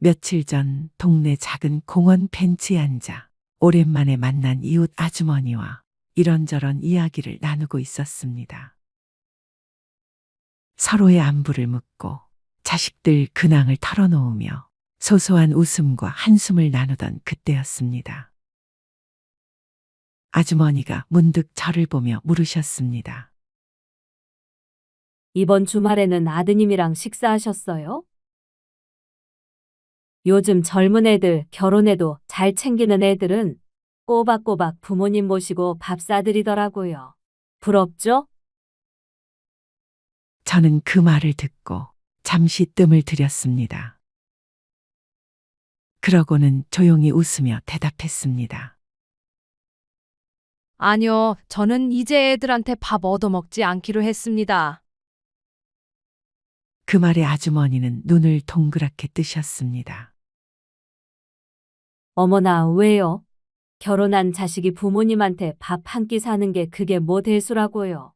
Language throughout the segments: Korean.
며칠 전 동네 작은 공원 벤치에 앉아 오랜만에 만난 이웃 아주머니와 이런저런 이야기를 나누고 있었습니다. 서로의 안부를 묻고 자식들 근황을 털어놓으며 소소한 웃음과 한숨을 나누던 그때였습니다. 아주머니가 문득 저를 보며 물으셨습니다. 이번 주말에는 아드님이랑 식사하셨어요? 요즘 젊은 애들 결혼해도 잘 챙기는 애들은 꼬박꼬박 부모님 모시고 밥 사드리더라고요. 부럽죠? 저는 그 말을 듣고 잠시 뜸을 들였습니다. 그러고는 조용히 웃으며 대답했습니다. 아니요, 저는 이제 애들한테 밥 얻어먹지 않기로 했습니다. 그 말에 아주머니는 눈을 동그랗게 뜨셨습니다. 어머나, 왜요? 결혼한 자식이 부모님한테 밥 한 끼 사는 게 그게 뭐 대수라고요.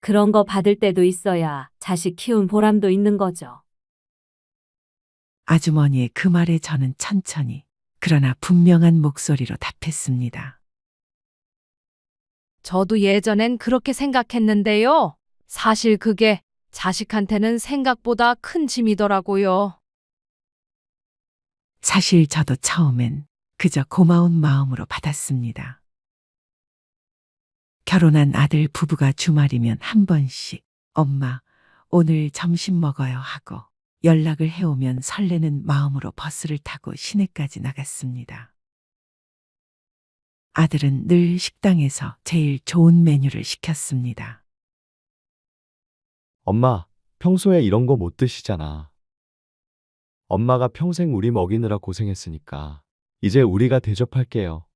그런 거 받을 때도 있어야 자식 키운 보람도 있는 거죠. 아주머니의 그 말에 저는 천천히 그러나 분명한 목소리로 답했습니다. 저도 예전엔 그렇게 생각했는데요. 사실 그게 자식한테는 생각보다 큰 짐이더라고요. 사실 저도 처음엔 그저 고마운 마음으로 받았습니다. 결혼한 아들 부부가 주말이면 한 번씩 엄마, 오늘 점심 먹어요 하고 연락을 해오면 설레는 마음으로 버스를 타고 시내까지 나갔습니다. 아들은 늘 식당에서 제일 좋은 메뉴를 시켰습니다. 엄마, 평소에 이런 거 못 드시잖아. 엄마가 평생 우리 먹이느라 고생했으니까 이제 우리가 대접할게요.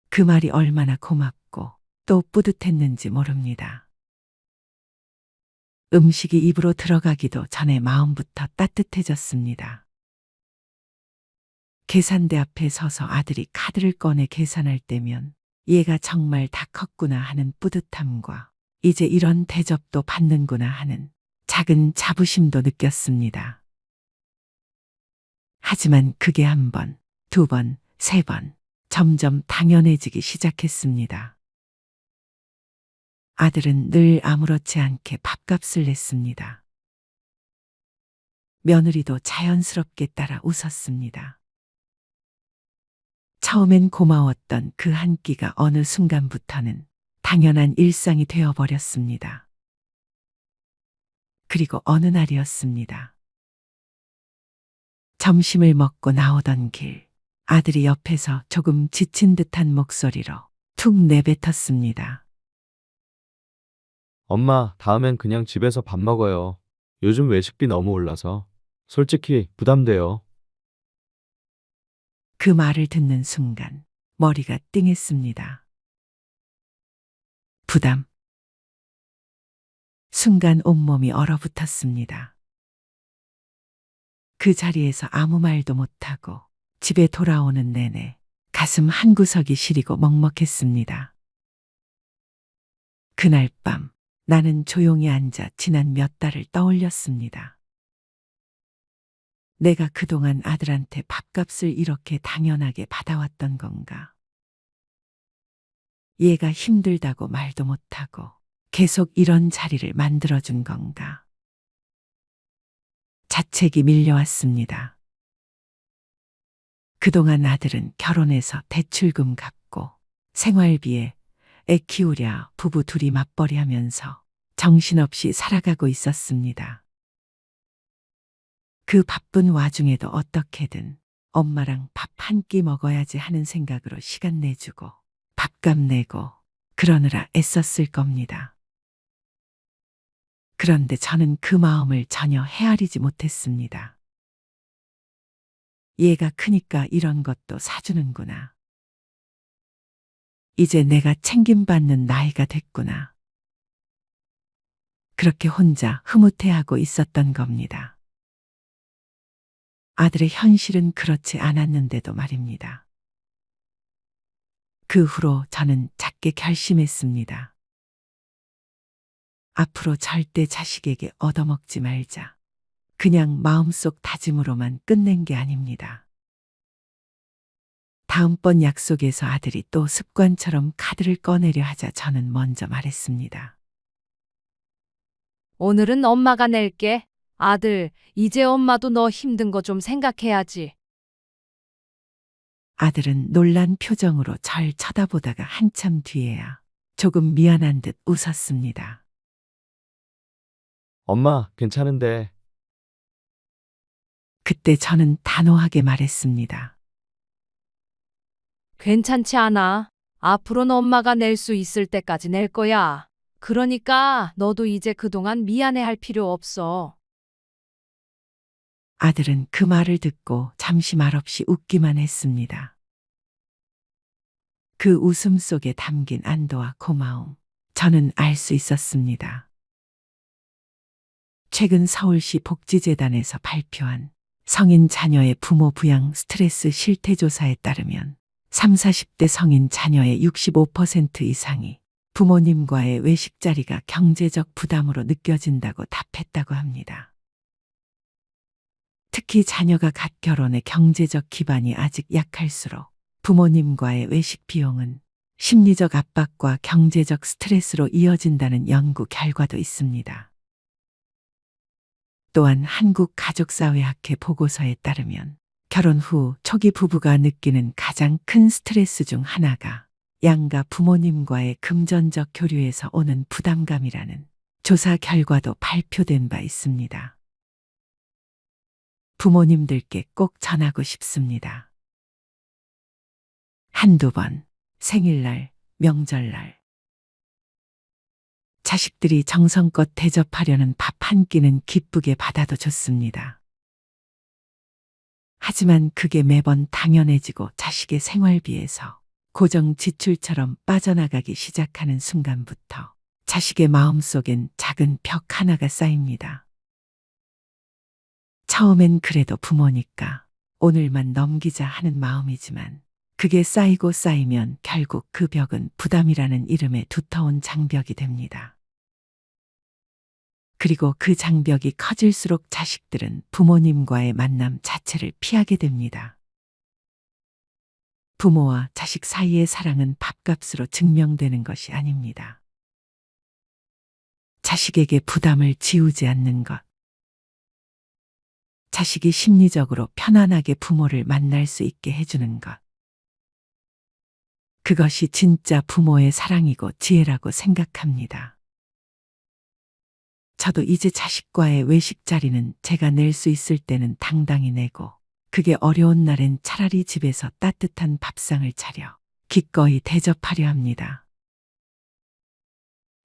그 말이 얼마나 고맙고 또 뿌듯했는지 모릅니다. 음식이 입으로 들어가기도 전에 마음부터 따뜻해졌습니다. 계산대 앞에 서서 아들이 카드를 꺼내 계산할 때면 얘가 정말 다 컸구나 하는 뿌듯함과 이제 이런 대접도 받는구나 하는 작은 자부심도 느꼈습니다. 하지만 그게 한 번, 두 번, 세 번 점점 당연해지기 시작했습니다. 아들은 늘 아무렇지 않게 밥값을 냈습니다. 며느리도 자연스럽게 따라 웃었습니다. 처음엔 고마웠던 그 한 끼가 어느 순간부터는 당연한 일상이 되어버렸습니다. 그리고 어느 날이었습니다. 점심을 먹고 나오던 길, 아들이 옆에서 조금 지친 듯한 목소리로 툭 내뱉었습니다. 엄마, 다음엔 그냥 집에서 밥 먹어요. 요즘 외식비 너무 올라서 솔직히 부담돼요. 그 말을 듣는 순간 머리가 띵했습니다. 부담. 순간 온몸이 얼어붙었습니다. 그 자리에서 아무 말도 못하고 집에 돌아오는 내내 가슴 한구석이 시리고 먹먹했습니다. 그날 밤 나는 조용히 앉아 지난 몇 달을 떠올렸습니다. 내가 그동안 아들한테 밥값을 이렇게 당연하게 받아왔던 건가? 얘가 힘들다고 말도 못하고 계속 이런 자리를 만들어준 건가? 자책이 밀려왔습니다. 그동안 아들은 결혼해서 대출금 갚고 생활비에 애 키우랴 부부 둘이 맞벌이 하면서 정신없이 살아가고 있었습니다. 그 바쁜 와중에도 어떻게든 엄마랑 밥 한 끼 먹어야지 하는 생각으로 시간 내주고 밥값 내고 그러느라 애썼을 겁니다. 그런데 저는 그 마음을 전혀 헤아리지 못했습니다. 얘가 크니까 이런 것도 사주는구나. 이제 내가 챙김받는 나이가 됐구나. 그렇게 혼자 흐뭇해하고 있었던 겁니다. 아들의 현실은 그렇지 않았는데도 말입니다. 그 후로 저는 작게 결심했습니다. 앞으로 절대 자식에게 얻어먹지 말자. 그냥 마음속 다짐으로만 끝낸 게 아닙니다. 다음번 약속에서 아들이 또 습관처럼 카드를 꺼내려 하자 저는 먼저 말했습니다. 오늘은 엄마가 낼게. 아들, 이제 엄마도 너 힘든 거 좀 생각해야지. 아들은 놀란 표정으로 절 쳐다보다가 한참 뒤에야 조금 미안한 듯 웃었습니다. 엄마, 괜찮은데. 그때 저는 단호하게 말했습니다. 괜찮지 않아. 앞으로는 엄마가 낼 수 있을 때까지 낼 거야. 그러니까 너도 이제 그동안 미안해할 필요 없어. 아들은 그 말을 듣고 잠시 말없이 웃기만 했습니다. 그 웃음 속에 담긴 안도와 고마움, 저는 알 수 있었습니다. 최근 서울시 복지재단에서 발표한 성인 자녀의 부모 부양 스트레스 실태조사에 따르면 30, 40대 성인 자녀의 65% 이상이 부모님과의 외식 자리가 경제적 부담으로 느껴진다고 답했다고 합니다. 특히 자녀가 갓 결혼해 경제적 기반이 아직 약할수록 부모님과의 외식 비용은 심리적 압박과 경제적 스트레스로 이어진다는 연구 결과도 있습니다. 또한 한국가족사회학회 보고서에 따르면 결혼 후 초기 부부가 느끼는 가장 큰 스트레스 중 하나가 양가 부모님과의 금전적 교류에서 오는 부담감이라는 조사 결과도 발표된 바 있습니다. 부모님들께 꼭 전하고 싶습니다. 한두 번, 생일날, 명절날. 자식들이 정성껏 대접하려는 밥 한 끼는 기쁘게 받아도 좋습니다. 하지만 그게 매번 당연해지고 자식의 생활비에서 고정 지출처럼 빠져나가기 시작하는 순간부터 자식의 마음속엔 작은 벽 하나가 쌓입니다. 처음엔 그래도 부모니까 오늘만 넘기자 하는 마음이지만 그게 쌓이고 쌓이면 결국 그 벽은 부담이라는 이름의 두터운 장벽이 됩니다. 그리고 그 장벽이 커질수록 자식들은 부모님과의 만남 자체를 피하게 됩니다. 부모와 자식 사이의 사랑은 밥값으로 증명되는 것이 아닙니다. 자식에게 부담을 지우지 않는 것. 자식이 심리적으로 편안하게 부모를 만날 수 있게 해주는 것. 그것이 진짜 부모의 사랑이고 지혜라고 생각합니다. 저도 이제 자식과의 외식 자리는 제가 낼 수 있을 때는 당당히 내고 그게 어려운 날엔 차라리 집에서 따뜻한 밥상을 차려 기꺼이 대접하려 합니다.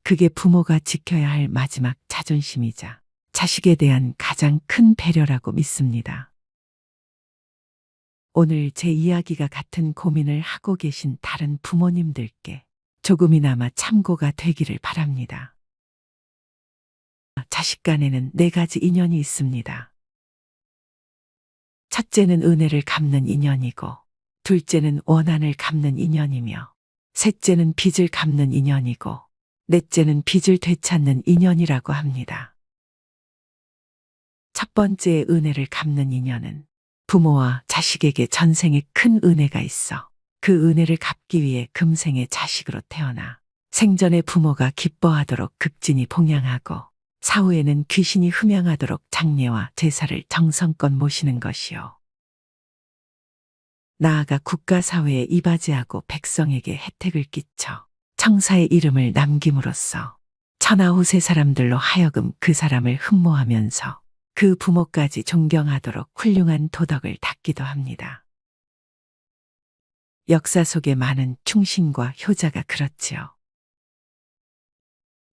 그게 부모가 지켜야 할 마지막 자존심이자 자식에 대한 가장 큰 배려라고 믿습니다. 오늘 제 이야기가 같은 고민을 하고 계신 다른 부모님들께 조금이나마 참고가 되기를 바랍니다. 자식 간에는 4가지 인연이 있습니다. 첫째는 은혜를 갚는 인연이고, 둘째는 원한을 갚는 인연이며, 셋째는 빚을 갚는 인연이고, 넷째는 빚을 되찾는 인연이라고 합니다. 첫 번째의 은혜를 갚는 인연은 부모와 자식에게 전생에 큰 은혜가 있어 그 은혜를 갚기 위해 금생의 자식으로 태어나 생전에 부모가 기뻐하도록 극진히 봉양하고 사후에는 귀신이 흠양하도록 장례와 제사를 정성껏 모시는 것이요. 나아가 국가사회에 이바지하고 백성에게 혜택을 끼쳐 청사의 이름을 남김으로써 천하후세 사람들로 하여금 그 사람을 흠모하면서 그 부모까지 존경하도록 훌륭한 도덕을 닦기도 합니다. 역사 속에 많은 충신과 효자가 그렇지요.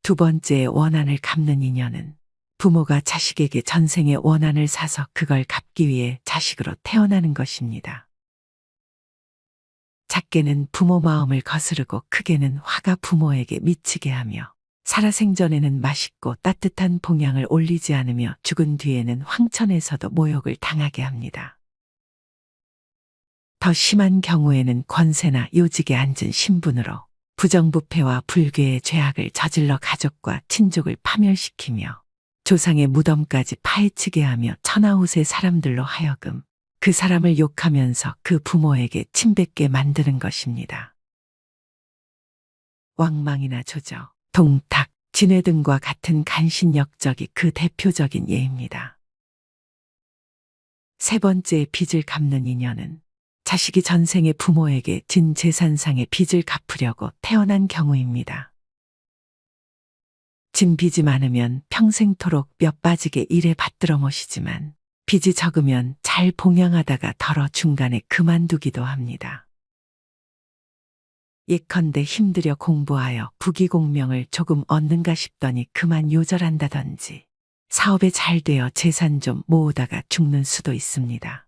두 번째의 원한을 갚는 인연은 부모가 자식에게 전생의 원한을 사서 그걸 갚기 위해 자식으로 태어나는 것입니다. 작게는 부모 마음을 거스르고 크게는 화가 부모에게 미치게 하며 살아생전에는 맛있고 따뜻한 봉양을 올리지 않으며 죽은 뒤에는 황천에서도 모욕을 당하게 합니다. 더 심한 경우에는 권세나 요직에 앉은 신분으로 부정부패와 불교의 죄악을 저질러 가족과 친족을 파멸시키며 조상의 무덤까지 파헤치게 하며 천하우세 사람들로 하여금 그 사람을 욕하면서 그 부모에게 침뱉게 만드는 것입니다. 왕망이나 조저, 동탁, 진해 등과 같은 간신역적이 그 대표적인 예입니다. 세 번째 빚을 갚는 인연은 자식이 전생의 부모에게 진 재산상의 빚을 갚으려고 태어난 경우입니다. 진 빚이 많으면 평생토록 몇 빠지게 일에 받들어 모시지만 빚이 적으면 잘 봉양하다가 덜어 중간에 그만두기도 합니다. 예컨대 힘들여 공부하여 부귀공명을 조금 얻는가 싶더니 그만 요절한다든지 사업에 잘 되어 재산 좀 모으다가 죽는 수도 있습니다.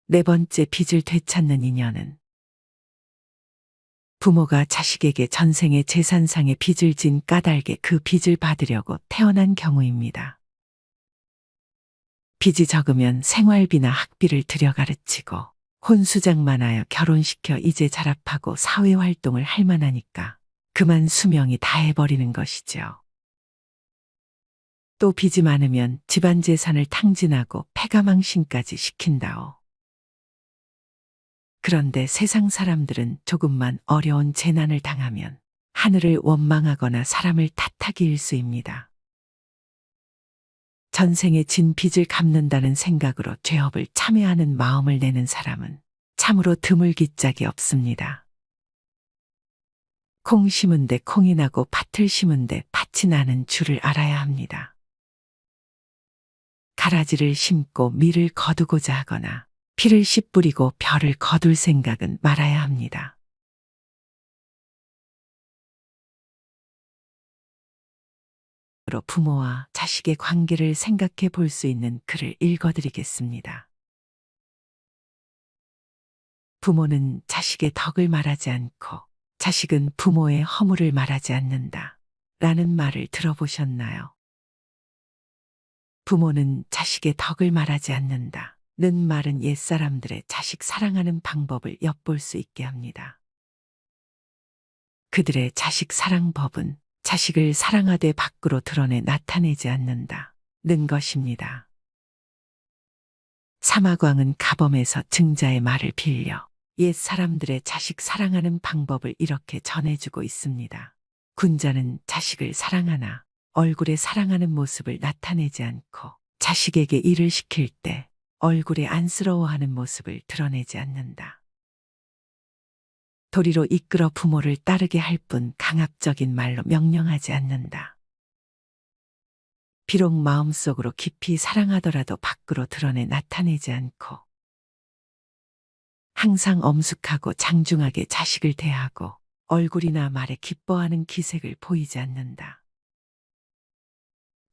네 번째 빚을 되찾는 인연은 부모가 자식에게 전생의 재산상의 빚을 진 까닭에 그 빚을 받으려고 태어난 경우입니다. 빚이 적으면 생활비나 학비를 들여 가르치고 혼수장만하여 결혼시켜 이제 자랍하고 사회활동을 할 만하니까 그만 수명이 다해버리는 것이죠. 또 빚이 많으면 집안 재산을 탕진하고 패가망신까지 시킨다오. 그런데 세상 사람들은 조금만 어려운 재난을 당하면 하늘을 원망하거나 사람을 탓하기 일쑤입니다. 전생에 진 빚을 갚는다는 생각으로 죄업을 참여하는 마음을 내는 사람은 참으로 드물기 짝이 없습니다. 콩 심은 데 콩이 나고 밭을 심은 데 밭이 나는 줄을 알아야 합니다. 가라지를 심고 밀을 거두고자 하거나 피를 씨 뿌리고 벼를 거둘 생각은 말아야 합니다. 부모와 자식의 관계를 생각해 볼 수 있는 글을 읽어드리겠습니다. 부모는 자식의 덕을 말하지 않고 자식은 부모의 허물을 말하지 않는다. 라는 말을 들어보셨나요? 부모는 자식의 덕을 말하지 않는다. 는 말은 옛사람들의 자식 사랑하는 방법을 엿볼 수 있게 합니다. 그들의 자식 사랑법은 자식을 사랑하되 밖으로 드러내 나타내지 않는다. 는 것입니다. 사마광은 가범에서 증자의 말을 빌려 옛 사람들의 자식 사랑하는 방법을 이렇게 전해주고 있습니다. 군자는 자식을 사랑하나 얼굴에 사랑하는 모습을 나타내지 않고 자식에게 일을 시킬 때 얼굴에 안쓰러워하는 모습을 드러내지 않는다. 도리로 이끌어 부모를 따르게 할 뿐 강압적인 말로 명령하지 않는다. 비록 마음속으로 깊이 사랑하더라도 밖으로 드러내 나타내지 않고 항상 엄숙하고 장중하게 자식을 대하고 얼굴이나 말에 기뻐하는 기색을 보이지 않는다.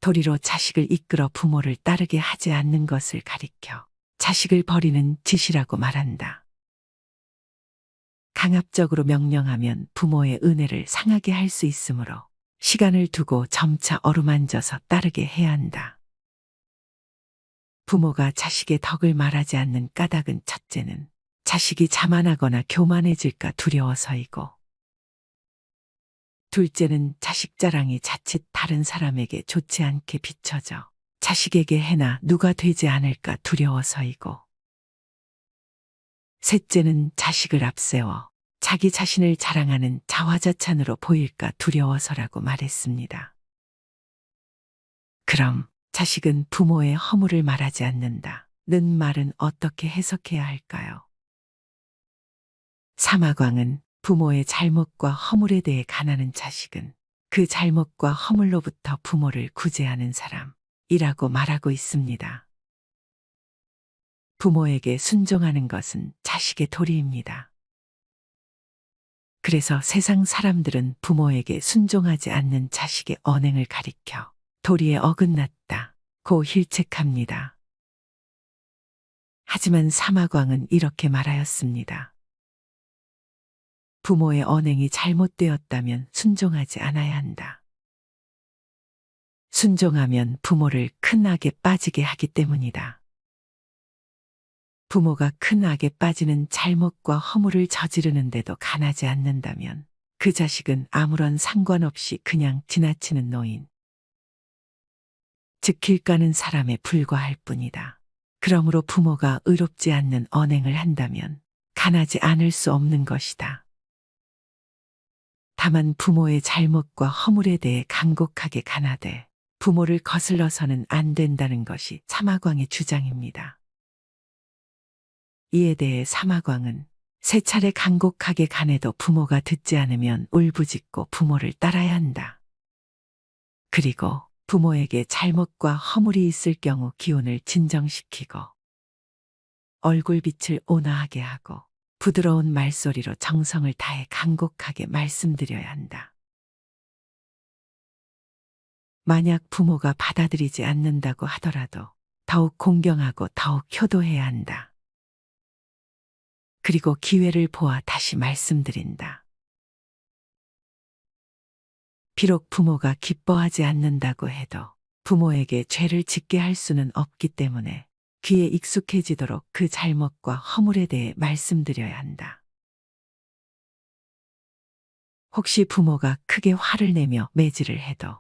도리로 자식을 이끌어 부모를 따르게 하지 않는 것을 가리켜 자식을 버리는 짓이라고 말한다. 강압적으로 명령하면 부모의 은혜를 상하게 할 수 있으므로 시간을 두고 점차 어루만져서 따르게 해야 한다. 부모가 자식의 덕을 말하지 않는 까닭은 첫째는 자식이 자만하거나 교만해질까 두려워서이고 둘째는 자식 자랑이 자칫 다른 사람에게 좋지 않게 비춰져 자식에게 해나 누가 되지 않을까 두려워서이고 셋째는 자식을 앞세워 자기 자신을 자랑하는 자화자찬으로 보일까 두려워서라고 말했습니다. 그럼 자식은 부모의 허물을 말하지 않는다. 는 말은 어떻게 해석해야 할까요? 사마광은 부모의 잘못과 허물에 대해 간하는 자식은 그 잘못과 허물로부터 부모를 구제하는 사람이라고 말하고 있습니다. 부모에게 순종하는 것은 자식의 도리입니다. 그래서 세상 사람들은 부모에게 순종하지 않는 자식의 언행을 가리켜 도리에 어긋났다고 힐책합니다. 하지만 사마광은 이렇게 말하였습니다. 부모의 언행이 잘못되었다면 순종하지 않아야 한다. 순종하면 부모를 큰 악에 빠지게 하기 때문이다. 부모가 큰 악에 빠지는 잘못과 허물을 저지르는데도 간하지 않는다면 그 자식은 아무런 상관없이 그냥 지나치는 노인, 즉 길 가는 사람에 불과할 뿐이다. 그러므로 부모가 의롭지 않는 언행을 한다면 간하지 않을 수 없는 것이다. 다만 부모의 잘못과 허물에 대해 간곡하게 간하되 부모를 거슬러서는 안 된다는 것이 사마광의 주장입니다. 이에 대해 사마광은 세 차례 간곡하게 간해도 부모가 듣지 않으면 울부짖고 부모를 따라야 한다. 그리고 부모에게 잘못과 허물이 있을 경우 기운을 진정시키고 얼굴빛을 온화하게 하고 부드러운 말소리로 정성을 다해 간곡하게 말씀드려야 한다. 만약 부모가 받아들이지 않는다고 하더라도 더욱 공경하고 더욱 효도해야 한다. 그리고 기회를 보아 다시 말씀드린다. 비록 부모가 기뻐하지 않는다고 해도 부모에게 죄를 짓게 할 수는 없기 때문에 귀에 익숙해지도록 그 잘못과 허물에 대해 말씀드려야 한다. 혹시 부모가 크게 화를 내며 매질을 해도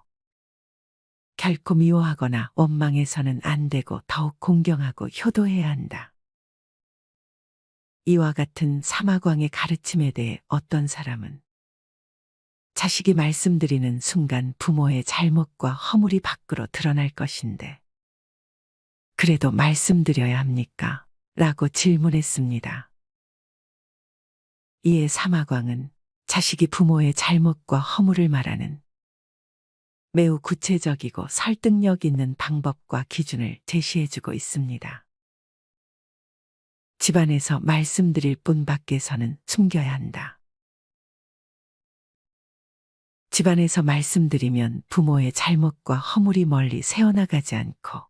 결코 미워하거나 원망해서는 안 되고 더욱 공경하고 효도해야 한다. 이와 같은 사마광의 가르침에 대해 어떤 사람은 자식이 말씀드리는 순간 부모의 잘못과 허물이 밖으로 드러날 것인데 그래도 말씀드려야 합니까? 라고 질문했습니다. 이에 사마광은 자식이 부모의 잘못과 허물을 말하는 매우 구체적이고 설득력 있는 방법과 기준을 제시해주고 있습니다. 집안에서 말씀드릴 뿐 밖에서는 숨겨야 한다. 집안에서 말씀드리면 부모의 잘못과 허물이 멀리 새어나가지 않고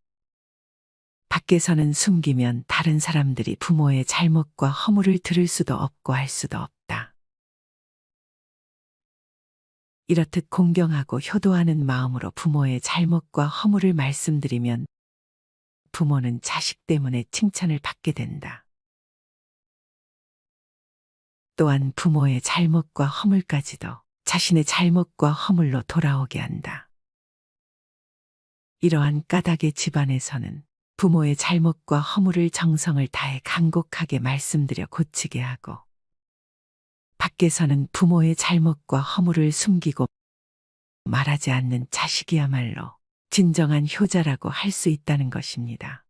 밖에서는 숨기면 다른 사람들이 부모의 잘못과 허물을 들을 수도 없고 할 수도 없다. 이렇듯 공경하고 효도하는 마음으로 부모의 잘못과 허물을 말씀드리면 부모는 자식 때문에 칭찬을 받게 된다. 또한 부모의 잘못과 허물까지도 자신의 잘못과 허물로 돌아오게 한다. 이러한 까닭의 집안에서는 부모의 잘못과 허물을 정성을 다해 간곡하게 말씀드려 고치게 하고 밖에서는 부모의 잘못과 허물을 숨기고 말하지 않는 자식이야말로 진정한 효자라고 할 수 있다는 것입니다.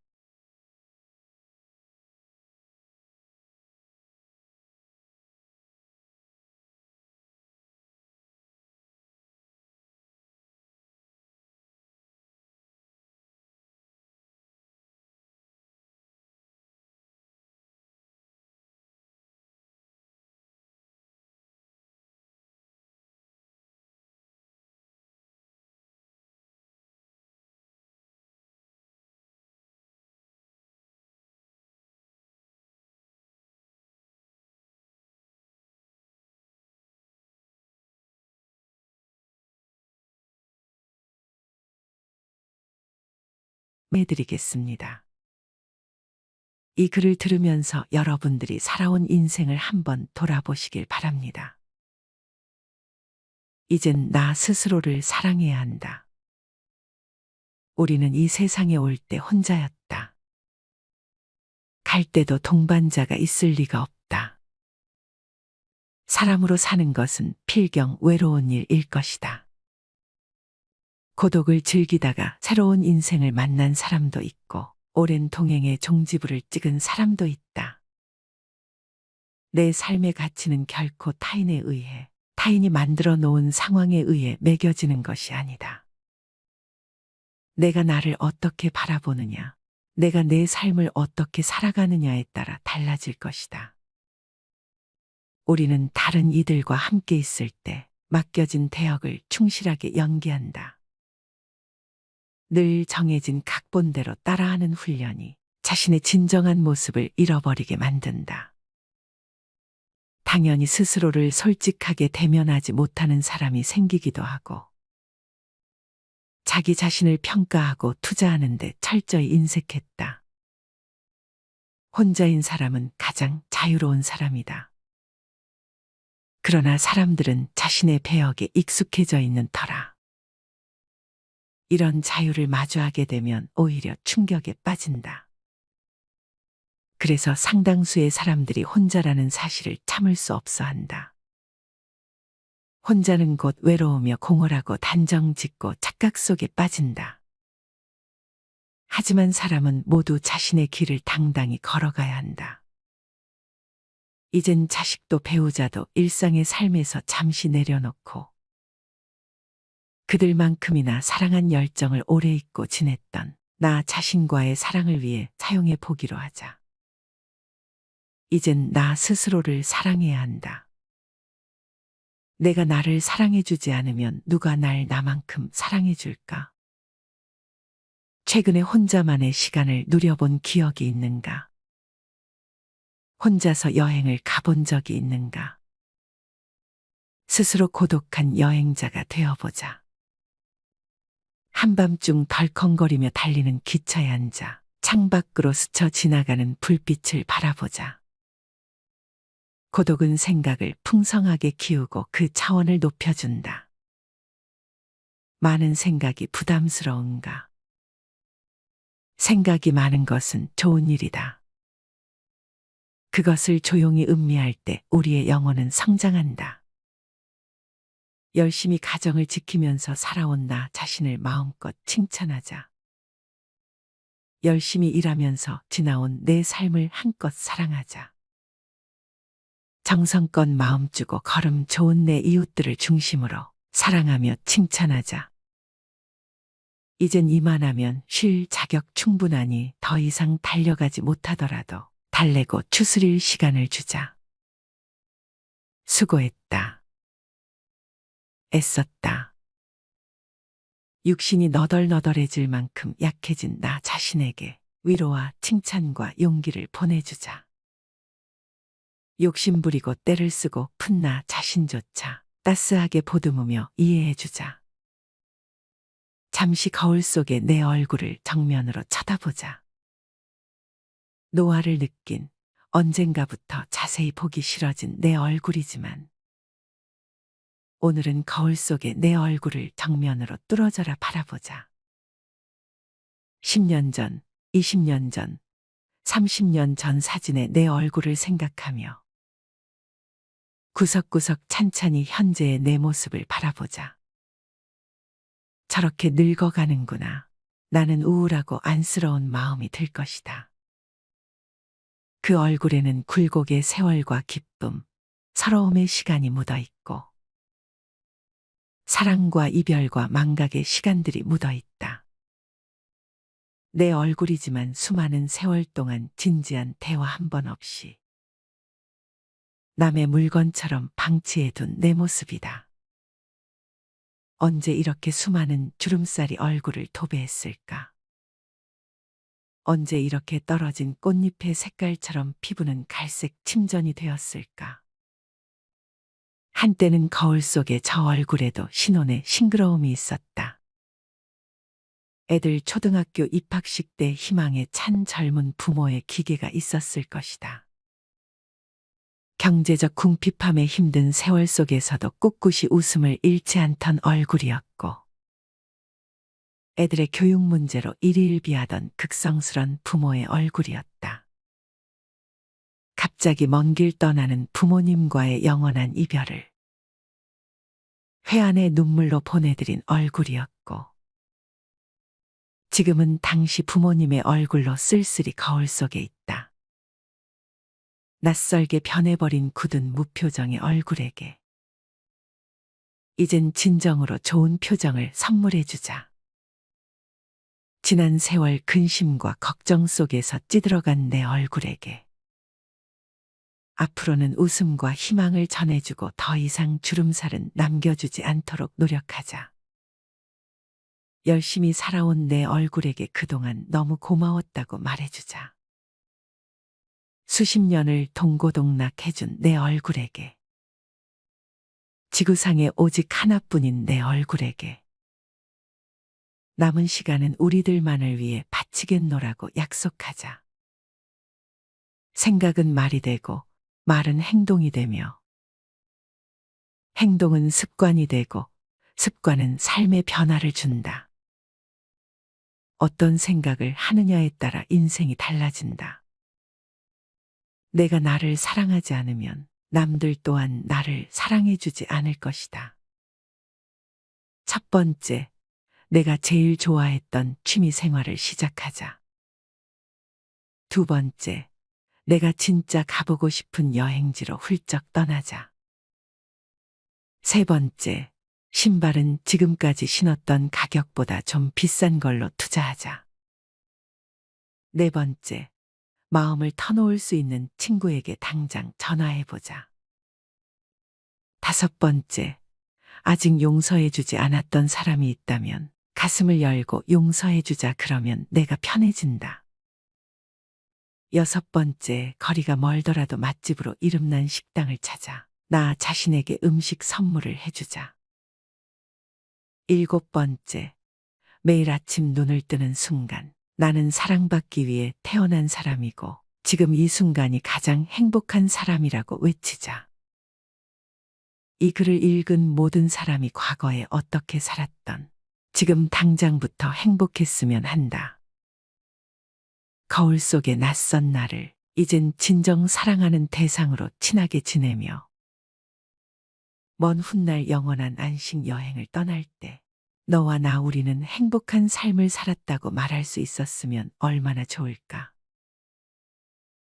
해드리겠습니다. 이 글을 들으면서 여러분들이 살아온 인생을 한번 돌아보시길 바랍니다. 이젠 나 스스로를 사랑해야 한다. 우리는 이 세상에 올 때 혼자였다. 갈 때도 동반자가 있을 리가 없다. 사람으로 사는 것은 필경 외로운 일일 것이다. 고독을 즐기다가 새로운 인생을 만난 사람도 있고 오랜 동행의 종지부를 찍은 사람도 있다. 내 삶의 가치는 결코 타인에 의해, 타인이 만들어 놓은 상황에 의해 매겨지는 것이 아니다. 내가 나를 어떻게 바라보느냐, 내가 내 삶을 어떻게 살아가느냐에 따라 달라질 것이다. 우리는 다른 이들과 함께 있을 때 맡겨진 대역을 충실하게 연기한다. 늘 정해진 각본대로 따라하는 훈련이 자신의 진정한 모습을 잃어버리게 만든다. 당연히 스스로를 솔직하게 대면하지 못하는 사람이 생기기도 하고 자기 자신을 평가하고 투자하는 데 철저히 인색했다. 혼자인 사람은 가장 자유로운 사람이다. 그러나 사람들은 자신의 배역에 익숙해져 있는 터라 이런 자유를 마주하게 되면 오히려 충격에 빠진다. 그래서 상당수의 사람들이 혼자라는 사실을 참을 수 없어 한다. 혼자는 곧 외로우며 공허하고 단정 짓고 착각 속에 빠진다. 하지만 사람은 모두 자신의 길을 당당히 걸어가야 한다. 이젠 자식도 배우자도 일상의 삶에서 잠시 내려놓고 그들만큼이나 사랑한 열정을 오래 잊고 지냈던 나 자신과의 사랑을 위해 사용해 보기로 하자. 이젠 나 스스로를 사랑해야 한다. 내가 나를 사랑해주지 않으면 누가 날 나만큼 사랑해줄까? 최근에 혼자만의 시간을 누려본 기억이 있는가? 혼자서 여행을 가본 적이 있는가? 스스로 고독한 여행자가 되어보자. 한밤중 덜컹거리며 달리는 기차에 앉아 창밖으로 스쳐 지나가는 불빛을 바라보자. 고독은 생각을 풍성하게 키우고 그 차원을 높여준다. 많은 생각이 부담스러운가? 생각이 많은 것은 좋은 일이다. 그것을 조용히 음미할 때 우리의 영혼은 성장한다. 열심히 가정을 지키면서 살아온 나 자신을 마음껏 칭찬하자. 열심히 일하면서 지나온 내 삶을 한껏 사랑하자. 정성껏 마음 주고 걸음 좋은 내 이웃들을 중심으로 사랑하며 칭찬하자. 이젠 이만하면 쉴 자격 충분하니 더 이상 달려가지 못하더라도 달래고 추스릴 시간을 주자. 수고했다. 애썼다. 육신이 너덜너덜해질 만큼 약해진 나 자신에게 위로와 칭찬과 용기를 보내주자. 욕심부리고 때를 쓰고 푼 나 자신조차 따스하게 보듬으며 이해해주자. 잠시 거울 속에 내 얼굴을 정면으로 쳐다보자. 노화를 느낀 언젠가부터 자세히 보기 싫어진 내 얼굴이지만 오늘은 거울 속에 내 얼굴을 정면으로 뚫어져라 바라보자. 10년 전, 20년 전, 30년 전 사진의 내 얼굴을 생각하며 구석구석 찬찬히 현재의 내 모습을 바라보자. 저렇게 늙어가는구나. 나는 우울하고 안쓰러운 마음이 들 것이다. 그 얼굴에는 굴곡의 세월과 기쁨, 서러움의 시간이 묻어 있고 사랑과 이별과 망각의 시간들이 묻어 있다. 내 얼굴이지만 수많은 세월 동안 진지한 대화 한 번 없이 남의 물건처럼 방치해둔 내 모습이다. 언제 이렇게 수많은 주름살이 얼굴을 도배했을까? 언제 이렇게 떨어진 꽃잎의 색깔처럼 피부는 갈색 침전이 되었을까? 한때는 거울 속에 저 얼굴에도 신혼의 싱그러움이 있었다. 애들 초등학교 입학식 때 희망에 찬 젊은 부모의 기계가 있었을 것이다. 경제적 궁핍함에 힘든 세월 속에서도 꿋꿋이 웃음을 잃지 않던 얼굴이었고 애들의 교육 문제로 일희일비하던 극성스런 부모의 얼굴이었다. 갑자기 먼 길 떠나는 부모님과의 영원한 이별을 회한의 눈물로 보내드린 얼굴이었고 지금은 당시 부모님의 얼굴로 쓸쓸히 거울 속에 있다. 낯설게 변해버린 굳은 무표정의 얼굴에게 이젠 진정으로 좋은 표정을 선물해주자. 지난 세월 근심과 걱정 속에서 찌들어간 내 얼굴에게 앞으로는 웃음과 희망을 전해주고 더 이상 주름살은 남겨주지 않도록 노력하자. 열심히 살아온 내 얼굴에게 그동안 너무 고마웠다고 말해주자. 수십 년을 동고동락해준 내 얼굴에게 지구상에 오직 하나뿐인 내 얼굴에게 남은 시간은 우리들만을 위해 바치겠노라고 약속하자. 생각은 말이 되고 말은 행동이 되며 행동은 습관이 되고 습관은 삶의 변화를 준다. 어떤 생각을 하느냐에 따라 인생이 달라진다. 내가 나를 사랑하지 않으면 남들 또한 나를 사랑해주지 않을 것이다. 첫 번째, 내가 제일 좋아했던 취미 생활을 시작하자. 두 번째, 내가 진짜 가보고 싶은 여행지로 훌쩍 떠나자. 세 번째, 신발은 지금까지 신었던 가격보다 좀 비싼 걸로 투자하자. 네 번째, 마음을 터놓을 수 있는 친구에게 당장 전화해보자. 다섯 번째, 아직 용서해주지 않았던 사람이 있다면 가슴을 열고 용서해주자. 그러면 내가 편해진다. 여섯 번째, 거리가 멀더라도 맛집으로 이름난 식당을 찾아 나 자신에게 음식 선물을 해주자. 일곱 번째, 매일 아침 눈을 뜨는 순간 나는 사랑받기 위해 태어난 사람이고 지금 이 순간이 가장 행복한 사람이라고 외치자. 이 글을 읽은 모든 사람이 과거에 어떻게 살았던 지금 당장부터 행복했으면 한다. 거울 속의 낯선 나를 이젠 진정 사랑하는 대상으로 친하게 지내며 먼 훗날 영원한 안식 여행을 떠날 때 너와 나 우리는 행복한 삶을 살았다고 말할 수 있었으면 얼마나 좋을까.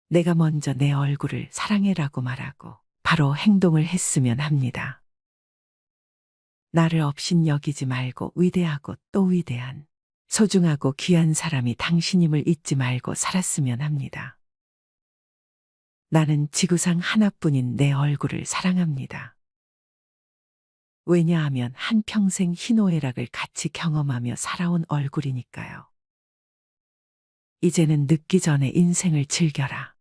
내가 먼저 내 얼굴을 사랑해라고 말하고 바로 행동을 했으면 합니다. 나를 없인 여기지 말고 위대하고 또 위대한 소중하고 귀한 사람이 당신임을 잊지 말고 살았으면 합니다. 나는 지구상 하나뿐인 내 얼굴을 사랑합니다. 왜냐하면 한평생 희노애락을 같이 경험하며 살아온 얼굴이니까요. 이제는 늦기 전에 인생을 즐겨라.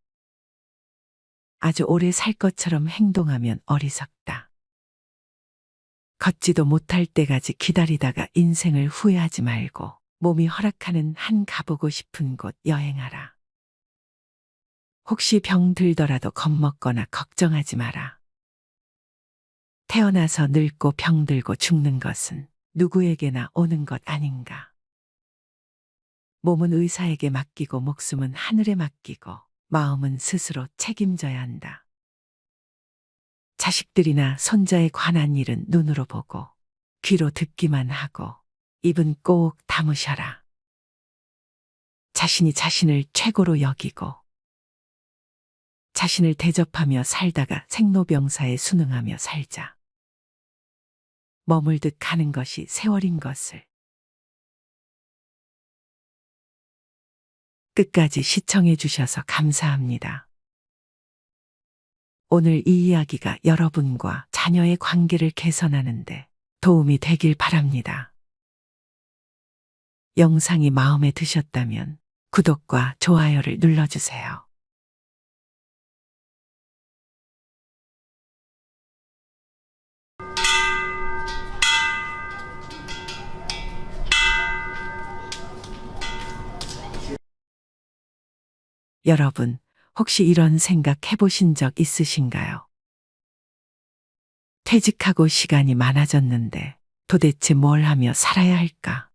아주 오래 살 것처럼 행동하면 어리석다. 걷지도 못할 때까지 기다리다가 인생을 후회하지 말고 몸이 허락하는 한 가보고 싶은 곳 여행하라. 혹시 병 들더라도 겁먹거나 걱정하지 마라. 태어나서 늙고 병들고 죽는 것은 누구에게나 오는 것 아닌가. 몸은 의사에게 맡기고 목숨은 하늘에 맡기고 마음은 스스로 책임져야 한다. 자식들이나 손자에 관한 일은 눈으로 보고 귀로 듣기만 하고 입은 꼭 다무셔라. 자신이 자신을 최고로 여기고 자신을 대접하며 살다가 생로병사에 순응하며 살자. 머물듯 가는 것이 세월인 것을. 끝까지 시청해 주셔서 감사합니다. 오늘 이 이야기가 여러분과 자녀의 관계를 개선하는데 도움이 되길 바랍니다. 영상이 마음에 드셨다면 구독과 좋아요를 눌러주세요. 여러분, 혹시 이런 생각 해보신 적 있으신가요? 퇴직하고 시간이 많아졌는데 도대체 뭘 하며 살아야 할까?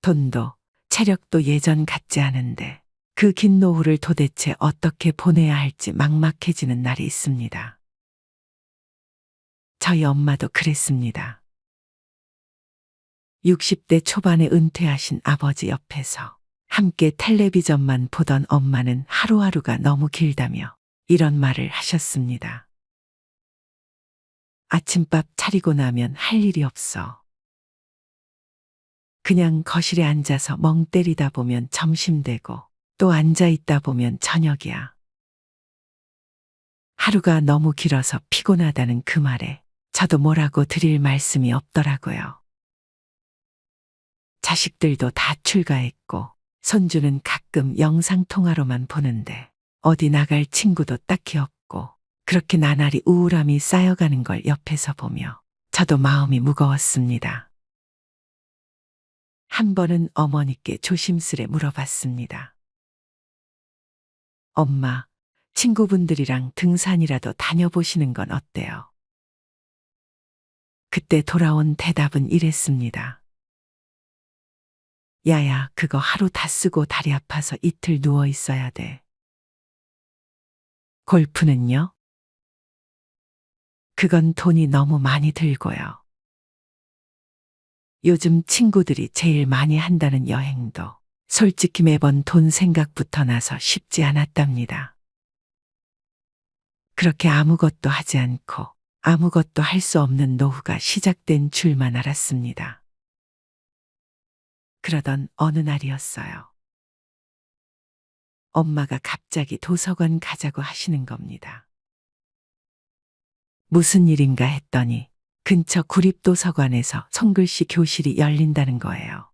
돈도 체력도 예전 같지 않은데 그 긴 노후를 도대체 어떻게 보내야 할지 막막해지는 날이 있습니다. 저희 엄마도 그랬습니다. 60대 초반에 은퇴하신 아버지 옆에서 함께 텔레비전만 보던 엄마는 하루하루가 너무 길다며 이런 말을 하셨습니다. 아침밥 차리고 나면 할 일이 없어. 그냥 거실에 앉아서 멍 때리다 보면 점심 되고 또 앉아 있다 보면 저녁이야. 하루가 너무 길어서 피곤하다는 그 말에 저도 뭐라고 드릴 말씀이 없더라고요. 자식들도 다 출가했고 손주는 가끔 영상통화로만 보는데 어디 나갈 친구도 딱히 없고 그렇게 나날이 우울함이 쌓여가는 걸 옆에서 보며 저도 마음이 무거웠습니다. 한 번은 어머니께 조심스레 물어봤습니다. 엄마, 친구분들이랑 등산이라도 다녀보시는 건 어때요? 그때 돌아온 대답은 이랬습니다. 야야, 그거 하루 다 쓰고 다리 아파서 이틀 누워 있어야 돼. 골프는요? 그건 돈이 너무 많이 들고요. 요즘 친구들이 제일 많이 한다는 여행도 솔직히 매번 돈 생각부터 나서 쉽지 않았답니다. 그렇게 아무것도 하지 않고 아무것도 할 수 없는 노후가 시작된 줄만 알았습니다. 그러던 어느 날이었어요. 엄마가 갑자기 도서관 가자고 하시는 겁니다. 무슨 일인가 했더니 근처 구립도서관에서 손글씨 교실이 열린다는 거예요.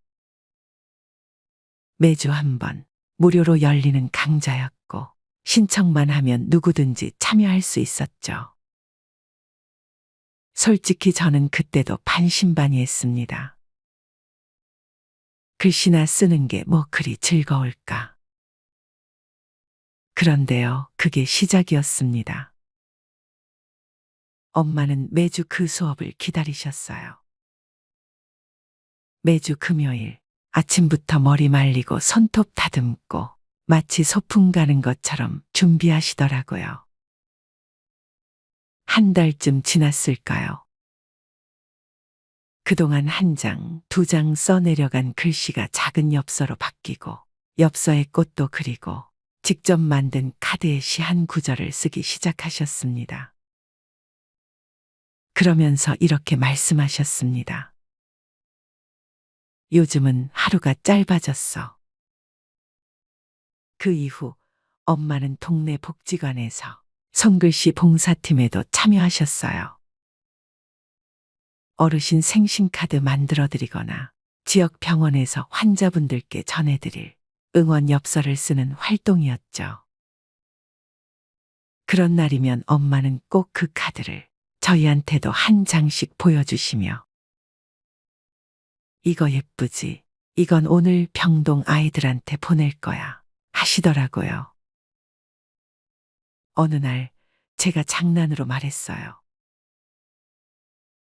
매주 한 번 무료로 열리는 강좌였고 신청만 하면 누구든지 참여할 수 있었죠. 솔직히 저는 그때도 반신반의했습니다. 글씨나 쓰는 게 뭐 그리 즐거울까. 그런데요, 그게 시작이었습니다. 엄마는 매주 그 수업을 기다리셨어요. 매주 금요일 아침부터 머리 말리고 손톱 다듬고 마치 소풍 가는 것처럼 준비하시더라고요. 한 달쯤 지났을까요? 그동안 한 장, 두 장 써내려간 글씨가 작은 엽서로 바뀌고 엽서에 꽃도 그리고 직접 만든 카드에 시 한 구절을 쓰기 시작하셨습니다. 그러면서 이렇게 말씀하셨습니다. 요즘은 하루가 짧아졌어. 그 이후 엄마는 동네 복지관에서 손글씨 봉사팀에도 참여하셨어요. 어르신 생신카드 만들어드리거나 지역 병원에서 환자분들께 전해드릴 응원 엽서를 쓰는 활동이었죠. 그런 날이면 엄마는 꼭 그 카드를 저희한테도 한 장씩 보여주시며 이거 예쁘지? 이건 오늘 병동 아이들한테 보낼 거야 하시더라고요. 어느 날 제가 장난으로 말했어요.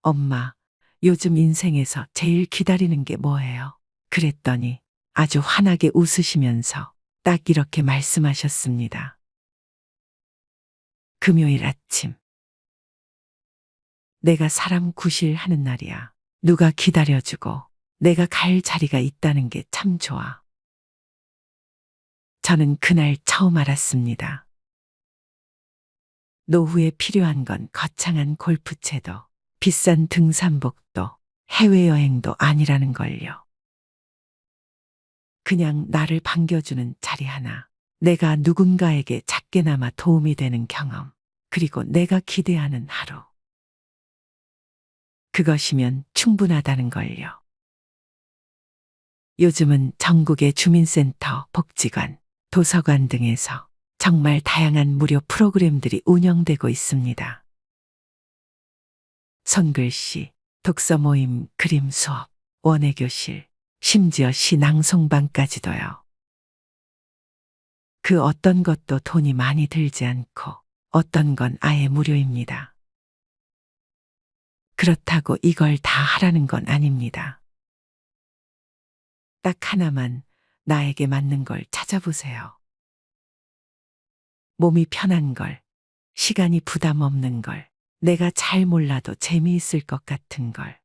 엄마, 요즘 인생에서 제일 기다리는 게 뭐예요? 그랬더니 아주 환하게 웃으시면서 딱 이렇게 말씀하셨습니다. 금요일 아침. 내가 사람 구실하는 날이야. 누가 기다려주고 내가 갈 자리가 있다는 게 참 좋아. 저는 그날 처음 알았습니다. 노후에 필요한 건 거창한 골프채도 비싼 등산복도 해외여행도 아니라는 걸요. 그냥 나를 반겨주는 자리 하나, 내가 누군가에게 작게나마 도움이 되는 경험, 그리고 내가 기대하는 하루. 그것이면 충분하다는 걸요. 요즘은 전국의 주민센터, 복지관, 도서관 등에서 정말 다양한 무료 프로그램들이 운영되고 있습니다. 손글씨, 독서 모임, 그림 수업, 원예교실, 심지어 시 낭송방까지도요. 그 어떤 것도 돈이 많이 들지 않고 어떤 건 아예 무료입니다. 그렇다고 이걸 다 하라는 건 아닙니다. 딱 하나만 나에게 맞는 걸 찾아보세요. 몸이 편한 걸, 시간이 부담 없는 걸, 내가 잘 몰라도 재미있을 것 같은 걸.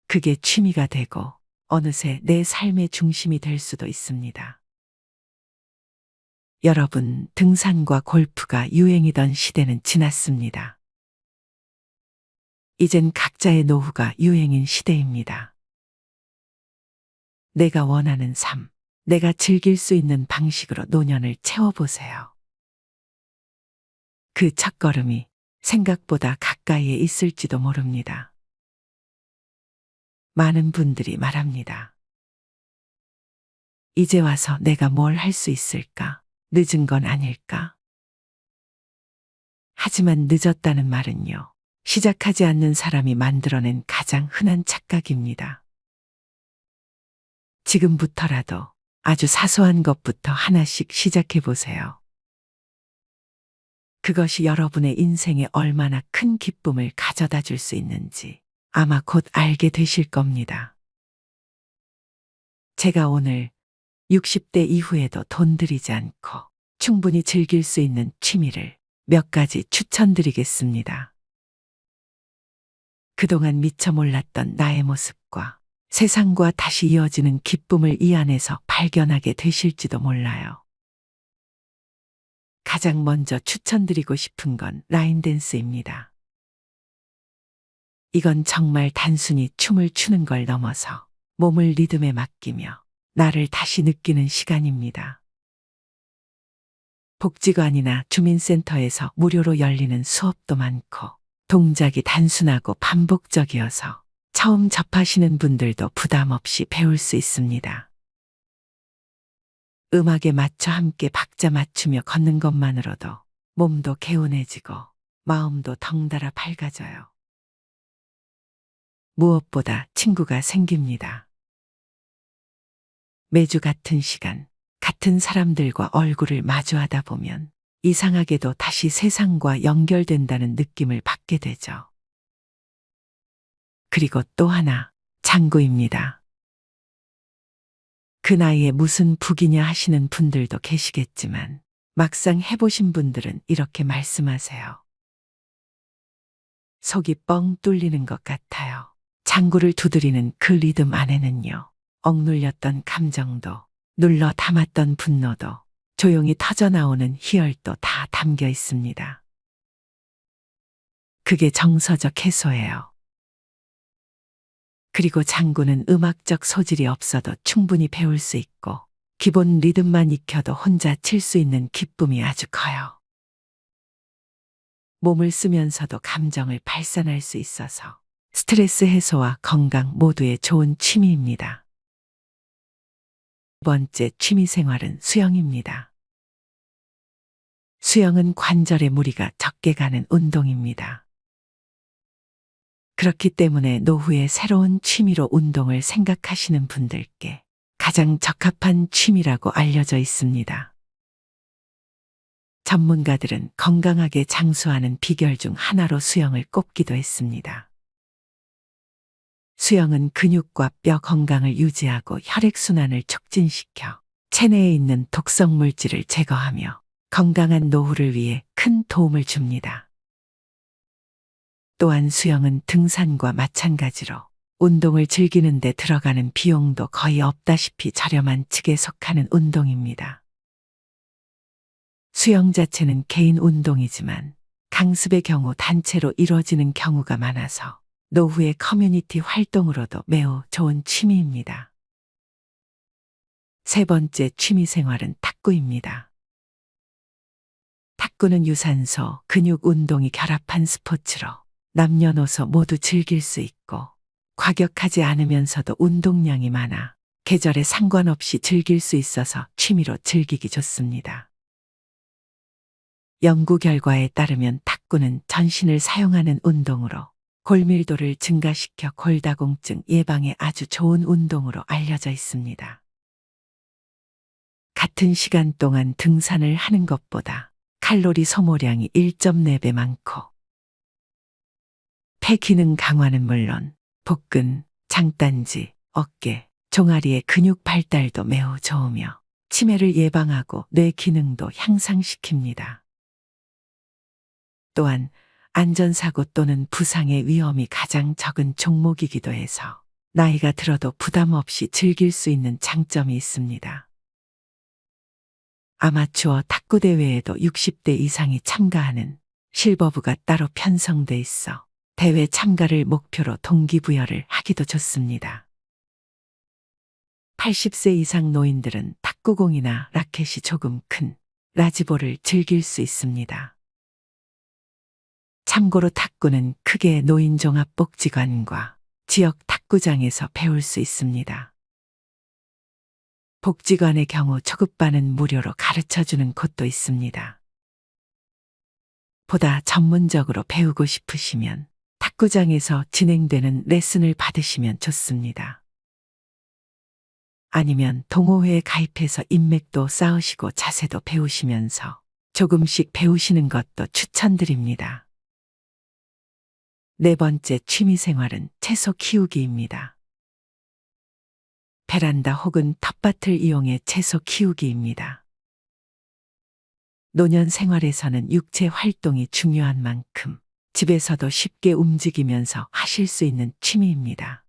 그게 취미가 되고 어느새 내 삶의 중심이 될 수도 있습니다. 여러분, 등산과 골프가 유행이던 시대는 지났습니다. 이젠 각자의 노후가 유행인 시대입니다. 내가 원하는 삶, 내가 즐길 수 있는 방식으로 노년을 채워보세요. 그 첫걸음이 생각보다 가까이에 있을지도 모릅니다. 많은 분들이 말합니다. 이제 와서 내가 뭘 할 수 있을까? 늦은 건 아닐까? 하지만 늦었다는 말은요, 시작하지 않는 사람이 만들어낸 가장 흔한 착각입니다. 지금부터라도 아주 사소한 것부터 하나씩 시작해 보세요. 그것이 여러분의 인생에 얼마나 큰 기쁨을 가져다 줄 수 있는지 아마 곧 알게 되실 겁니다. 제가 오늘 60대 이후에도 돈 들이지 않고 충분히 즐길 수 있는 취미를 몇 가지 추천드리겠습니다. 그동안 미처 몰랐던 나의 모습과 세상과 다시 이어지는 기쁨을 이 안에서 발견하게 되실지도 몰라요. 가장 먼저 추천드리고 싶은 건 라인 댄스입니다. 이건 정말 단순히 춤을 추는 걸 넘어서 몸을 리듬에 맡기며 나를 다시 느끼는 시간입니다. 복지관이나 주민센터에서 무료로 열리는 수업도 많고 동작이 단순하고 반복적이어서 처음 접하시는 분들도 부담 없이 배울 수 있습니다. 음악에 맞춰 함께 박자 맞추며 걷는 것만으로도 몸도 개운해지고 마음도 덩달아 밝아져요. 무엇보다 친구가 생깁니다. 매주 같은 시간, 같은 사람들과 얼굴을 마주하다 보면 이상하게도 다시 세상과 연결된다는 느낌을 받게 되죠. 그리고 또 하나, 장구입니다. 그 나이에 무슨 북이냐 하시는 분들도 계시겠지만 막상 해보신 분들은 이렇게 말씀하세요. 속이 뻥 뚫리는 것 같아요. 장구를 두드리는 그 리듬 안에는요. 억눌렸던 감정도, 눌러 담았던 분노도, 조용히 터져나오는 희열도 다 담겨 있습니다. 그게 정서적 해소예요. 그리고 장구는 음악적 소질이 없어도 충분히 배울 수 있고 기본 리듬만 익혀도 혼자 칠 수 있는 기쁨이 아주 커요. 몸을 쓰면서도 감정을 발산할 수 있어서 스트레스 해소와 건강 모두에 좋은 취미입니다. 두 번째 취미 생활은 수영입니다. 수영은 관절에 무리가 적게 가는 운동입니다. 그렇기 때문에 노후에 새로운 취미로 운동을 생각하시는 분들께 가장 적합한 취미라고 알려져 있습니다. 전문가들은 건강하게 장수하는 비결 중 하나로 수영을 꼽기도 했습니다. 수영은 근육과 뼈 건강을 유지하고 혈액순환을 촉진시켜 체내에 있는 독성 물질을 제거하며 건강한 노후를 위해 큰 도움을 줍니다. 또한 수영은 등산과 마찬가지로 운동을 즐기는 데 들어가는 비용도 거의 없다시피 저렴한 측에 속하는 운동입니다. 수영 자체는 개인 운동이지만 강습의 경우 단체로 이루어지는 경우가 많아서 노후의 커뮤니티 활동으로도 매우 좋은 취미입니다. 세 번째 취미 생활은 탁구입니다. 탁구는 유산소, 근육 운동이 결합한 스포츠로 남녀노소 모두 즐길 수 있고 과격하지 않으면서도 운동량이 많아 계절에 상관없이 즐길 수 있어서 취미로 즐기기 좋습니다. 연구 결과에 따르면 탁구는 전신을 사용하는 운동으로 골밀도를 증가시켜 골다공증 예방에 아주 좋은 운동으로 알려져 있습니다. 같은 시간 동안 등산을 하는 것보다 칼로리 소모량이 1.4배 많고 폐 기능 강화는 물론 복근, 장단지, 어깨, 종아리의 근육 발달도 매우 좋으며 치매를 예방하고 뇌 기능도 향상시킵니다. 또한 안전사고 또는 부상의 위험이 가장 적은 종목이기도 해서 나이가 들어도 부담 없이 즐길 수 있는 장점이 있습니다. 아마추어 탁구 대회에도 60대 이상이 참가하는 실버부가 따로 편성돼 있어 대회 참가를 목표로 동기부여를 하기도 좋습니다. 80세 이상 노인들은 탁구공이나 라켓이 조금 큰 라지볼을 즐길 수 있습니다. 참고로 탁구는 크게 노인종합복지관과 지역 탁구장에서 배울 수 있습니다. 복지관의 경우 초급반은 무료로 가르쳐주는 곳도 있습니다. 보다 전문적으로 배우고 싶으시면 탁구장에서 진행되는 레슨을 받으시면 좋습니다. 아니면 동호회에 가입해서 인맥도 쌓으시고 자세도 배우시면서 조금씩 배우시는 것도 추천드립니다. 네 번째 취미 생활은 채소 키우기입니다. 베란다 혹은 텃밭을 이용해 채소 키우기입니다. 노년 생활에서는 육체 활동이 중요한 만큼 집에서도 쉽게 움직이면서 하실 수 있는 취미입니다.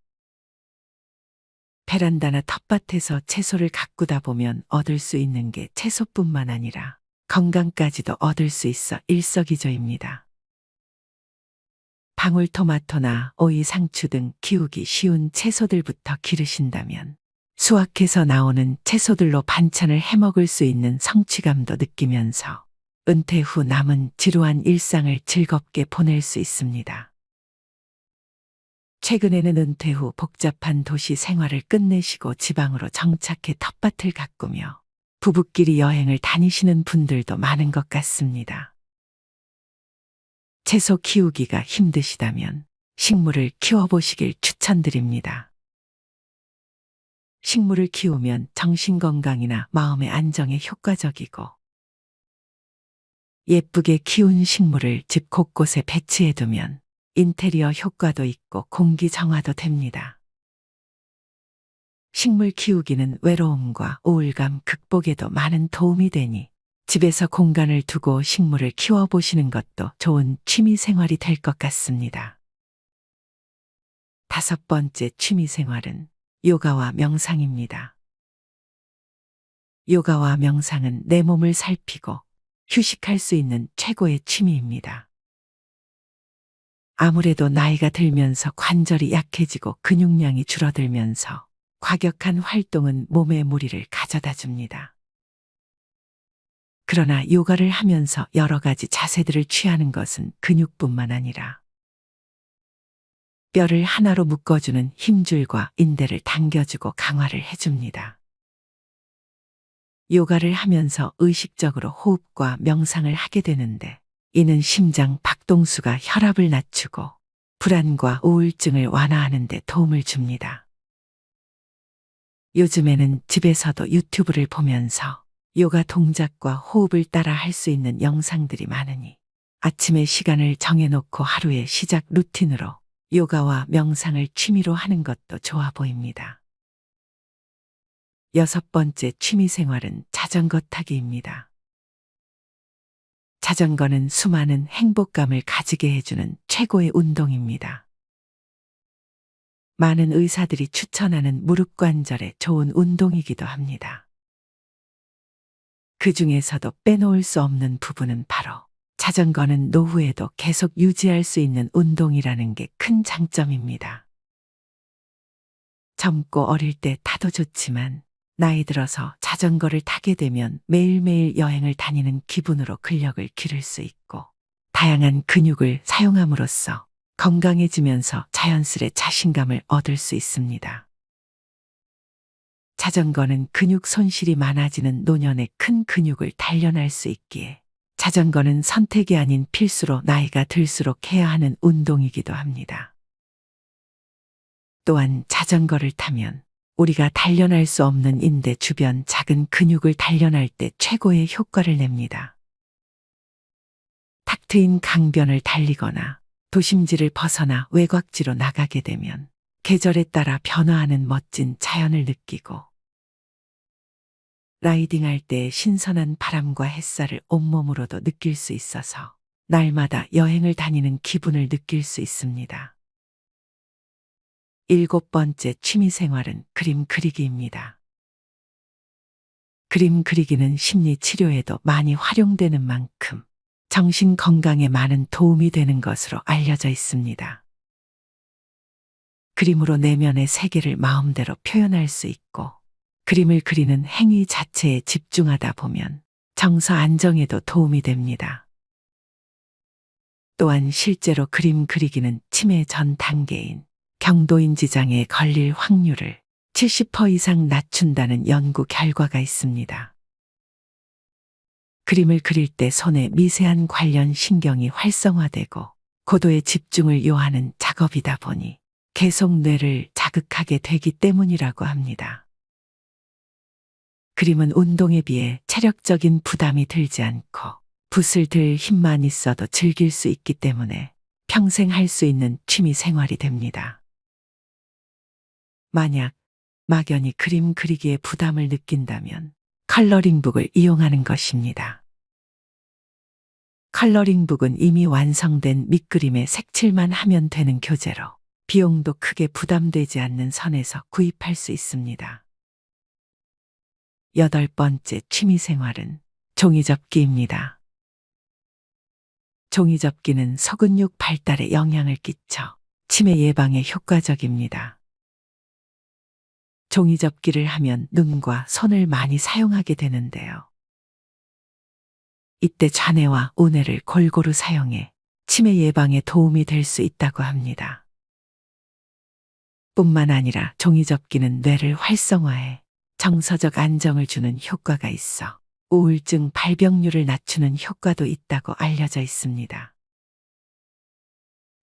베란다나 텃밭에서 채소를 가꾸다 보면 얻을 수 있는 게 채소뿐만 아니라 건강까지도 얻을 수 있어 일석이조입니다. 방울토마토나 오이, 상추 등 키우기 쉬운 채소들부터 기르신다면 수확해서 나오는 채소들로 반찬을 해먹을 수 있는 성취감도 느끼면서 은퇴 후 남은 지루한 일상을 즐겁게 보낼 수 있습니다. 최근에는 은퇴 후 복잡한 도시 생활을 끝내시고 지방으로 정착해 텃밭을 가꾸며 부부끼리 여행을 다니시는 분들도 많은 것 같습니다. 채소 키우기가 힘드시다면 식물을 키워보시길 추천드립니다. 식물을 키우면 정신건강이나 마음의 안정에 효과적이고 예쁘게 키운 식물을 집 곳곳에 배치해두면 인테리어 효과도 있고 공기 정화도 됩니다. 식물 키우기는 외로움과 우울감 극복에도 많은 도움이 되니 집에서 공간을 두고 식물을 키워보시는 것도 좋은 취미 생활이 될 것 같습니다. 5번째 취미 생활은 요가와 명상입니다. 요가와 명상은 내 몸을 살피고 휴식할 수 있는 최고의 취미입니다. 아무래도 나이가 들면서 관절이 약해지고 근육량이 줄어들면서 과격한 활동은 몸에 무리를 가져다 줍니다. 그러나 요가를 하면서 여러 가지 자세들을 취하는 것은 근육뿐만 아니라 뼈를 하나로 묶어주는 힘줄과 인대를 당겨주고 강화를 해줍니다. 요가를 하면서 의식적으로 호흡과 명상을 하게 되는데 이는 심장 박동수가 혈압을 낮추고 불안과 우울증을 완화하는 데 도움을 줍니다. 요즘에는 집에서도 유튜브를 보면서 요가 동작과 호흡을 따라 할 수 있는 영상들이 많으니 아침에 시간을 정해놓고 하루의 시작 루틴으로 요가와 명상을 취미로 하는 것도 좋아 보입니다. 6번째 취미 생활은 자전거 타기입니다. 자전거는 수많은 행복감을 가지게 해주는 최고의 운동입니다. 많은 의사들이 추천하는 무릎 관절에 좋은 운동이기도 합니다. 그 중에서도 빼놓을 수 없는 부분은 바로 자전거는 노후에도 계속 유지할 수 있는 운동이라는 게 큰 장점입니다. 젊고 어릴 때 타도 좋지만 나이 들어서 자전거를 타게 되면 매일매일 여행을 다니는 기분으로 근력을 기를 수 있고 다양한 근육을 사용함으로써 건강해지면서 자연스레 자신감을 얻을 수 있습니다. 자전거는 근육 손실이 많아지는 노년에 큰 근육을 단련할 수 있기에 자전거는 선택이 아닌 필수로 나이가 들수록 해야 하는 운동이기도 합니다. 또한 자전거를 타면 우리가 단련할 수 없는 인대 주변 작은 근육을 단련할 때 최고의 효과를 냅니다. 탁 트인 강변을 달리거나 도심지를 벗어나 외곽지로 나가게 되면 계절에 따라 변화하는 멋진 자연을 느끼고 라이딩할 때 신선한 바람과 햇살을 온몸으로도 느낄 수 있어서 날마다 여행을 다니는 기분을 느낄 수 있습니다. 7번째 취미 생활은 그림 그리기입니다. 그림 그리기는 심리 치료에도 많이 활용되는 만큼 정신 건강에 많은 도움이 되는 것으로 알려져 있습니다. 그림으로 내면의 세계를 마음대로 표현할 수 있고 그림을 그리는 행위 자체에 집중하다 보면 정서 안정에도 도움이 됩니다. 또한 실제로 그림 그리기는 치매 전 단계인 경도인지 장애에 걸릴 확률을 70% 이상 낮춘다는 연구 결과가 있습니다. 그림을 그릴 때 손의 미세한 관련 신경이 활성화되고 고도의 집중을 요하는 작업이다 보니 계속 뇌를 자극하게 되기 때문이라고 합니다. 그림은 운동에 비해 체력적인 부담이 들지 않고 붓을 들 힘만 있어도 즐길 수 있기 때문에 평생 할 수 있는 취미 생활이 됩니다. 만약 막연히 그림 그리기에 부담을 느낀다면 컬러링북을 이용하는 것입니다. 컬러링북은 이미 완성된 밑그림에 색칠만 하면 되는 교재로 비용도 크게 부담되지 않는 선에서 구입할 수 있습니다. 8번째 취미생활은 종이접기입니다. 종이접기는 소근육 발달에 영향을 끼쳐 치매 예방에 효과적입니다. 종이접기를 하면 눈과 손을 많이 사용하게 되는데요. 이때 좌뇌와 우뇌를 골고루 사용해 치매 예방에 도움이 될 수 있다고 합니다. 뿐만 아니라 종이접기는 뇌를 활성화해 정서적 안정을 주는 효과가 있어 우울증 발병률을 낮추는 효과도 있다고 알려져 있습니다.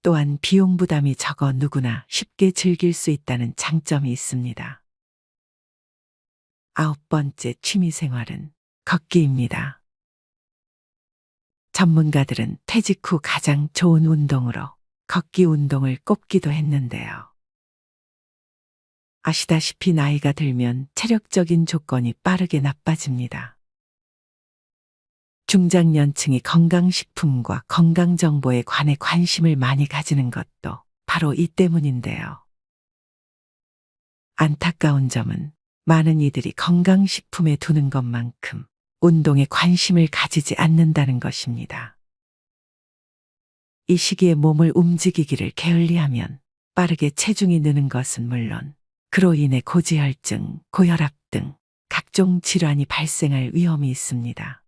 또한 비용 부담이 적어 누구나 쉽게 즐길 수 있다는 장점이 있습니다. 9번째 취미생활은 걷기입니다. 전문가들은 퇴직 후 가장 좋은 운동으로 걷기 운동을 꼽기도 했는데요. 아시다시피 나이가 들면 체력적인 조건이 빠르게 나빠집니다. 중장년층이 건강식품과 건강정보에 관해 관심을 많이 가지는 것도 바로 이 때문인데요. 안타까운 점은 많은 이들이 건강식품에 두는 것만큼 운동에 관심을 가지지 않는다는 것입니다. 이 시기에 몸을 움직이기를 게을리하면 빠르게 체중이 느는 것은 물론 그로 인해 고지혈증, 고혈압 등 각종 질환이 발생할 위험이 있습니다.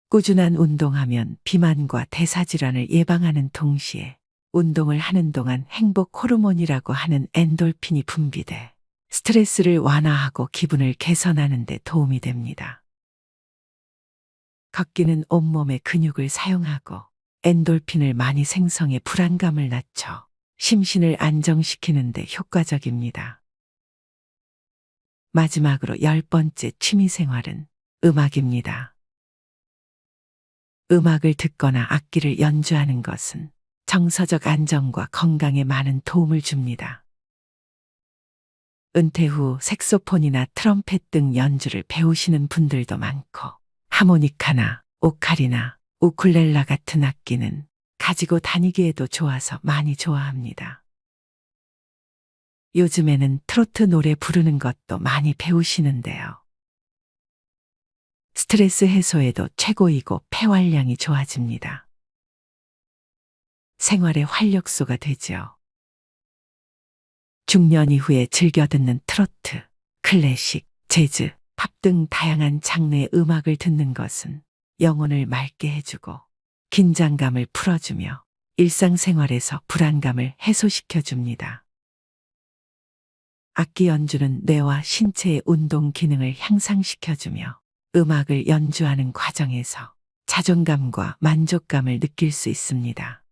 꾸준한 운동하면 비만과 대사질환을 예방하는 동시에 운동을 하는 동안 행복 호르몬이라고 하는 엔돌핀이 분비돼 스트레스를 완화하고 기분을 개선하는 데 도움이 됩니다. 걷기는 온몸의 근육을 사용하고 엔돌핀을 많이 생성해 불안감을 낮춰 심신을 안정시키는 데 효과적입니다. 마지막으로 10번째 취미생활은 음악입니다. 음악을 듣거나 악기를 연주하는 것은 정서적 안정과 건강에 많은 도움을 줍니다. 은퇴 후 색소폰이나 트럼펫 등 연주를 배우시는 분들도 많고 하모니카나 오카리나 우쿨렐라 같은 악기는 가지고 다니기에도 좋아서 많이 좋아합니다. 요즘에는 트로트 노래 부르는 것도 많이 배우시는데요. 스트레스 해소에도 최고이고 폐활량이 좋아집니다. 생활의 활력소가 되죠. 중년 이후에 즐겨 듣는 트로트, 클래식, 재즈, 팝 등 다양한 장르의 음악을 듣는 것은 영혼을 맑게 해주고 긴장감을 풀어주며 일상생활에서 불안감을 해소시켜줍니다. 악기 연주는 뇌와 신체의 운동 기능을 향상시켜주며 음악을 연주하는 과정에서 자존감과 만족감을 느낄 수 있습니다.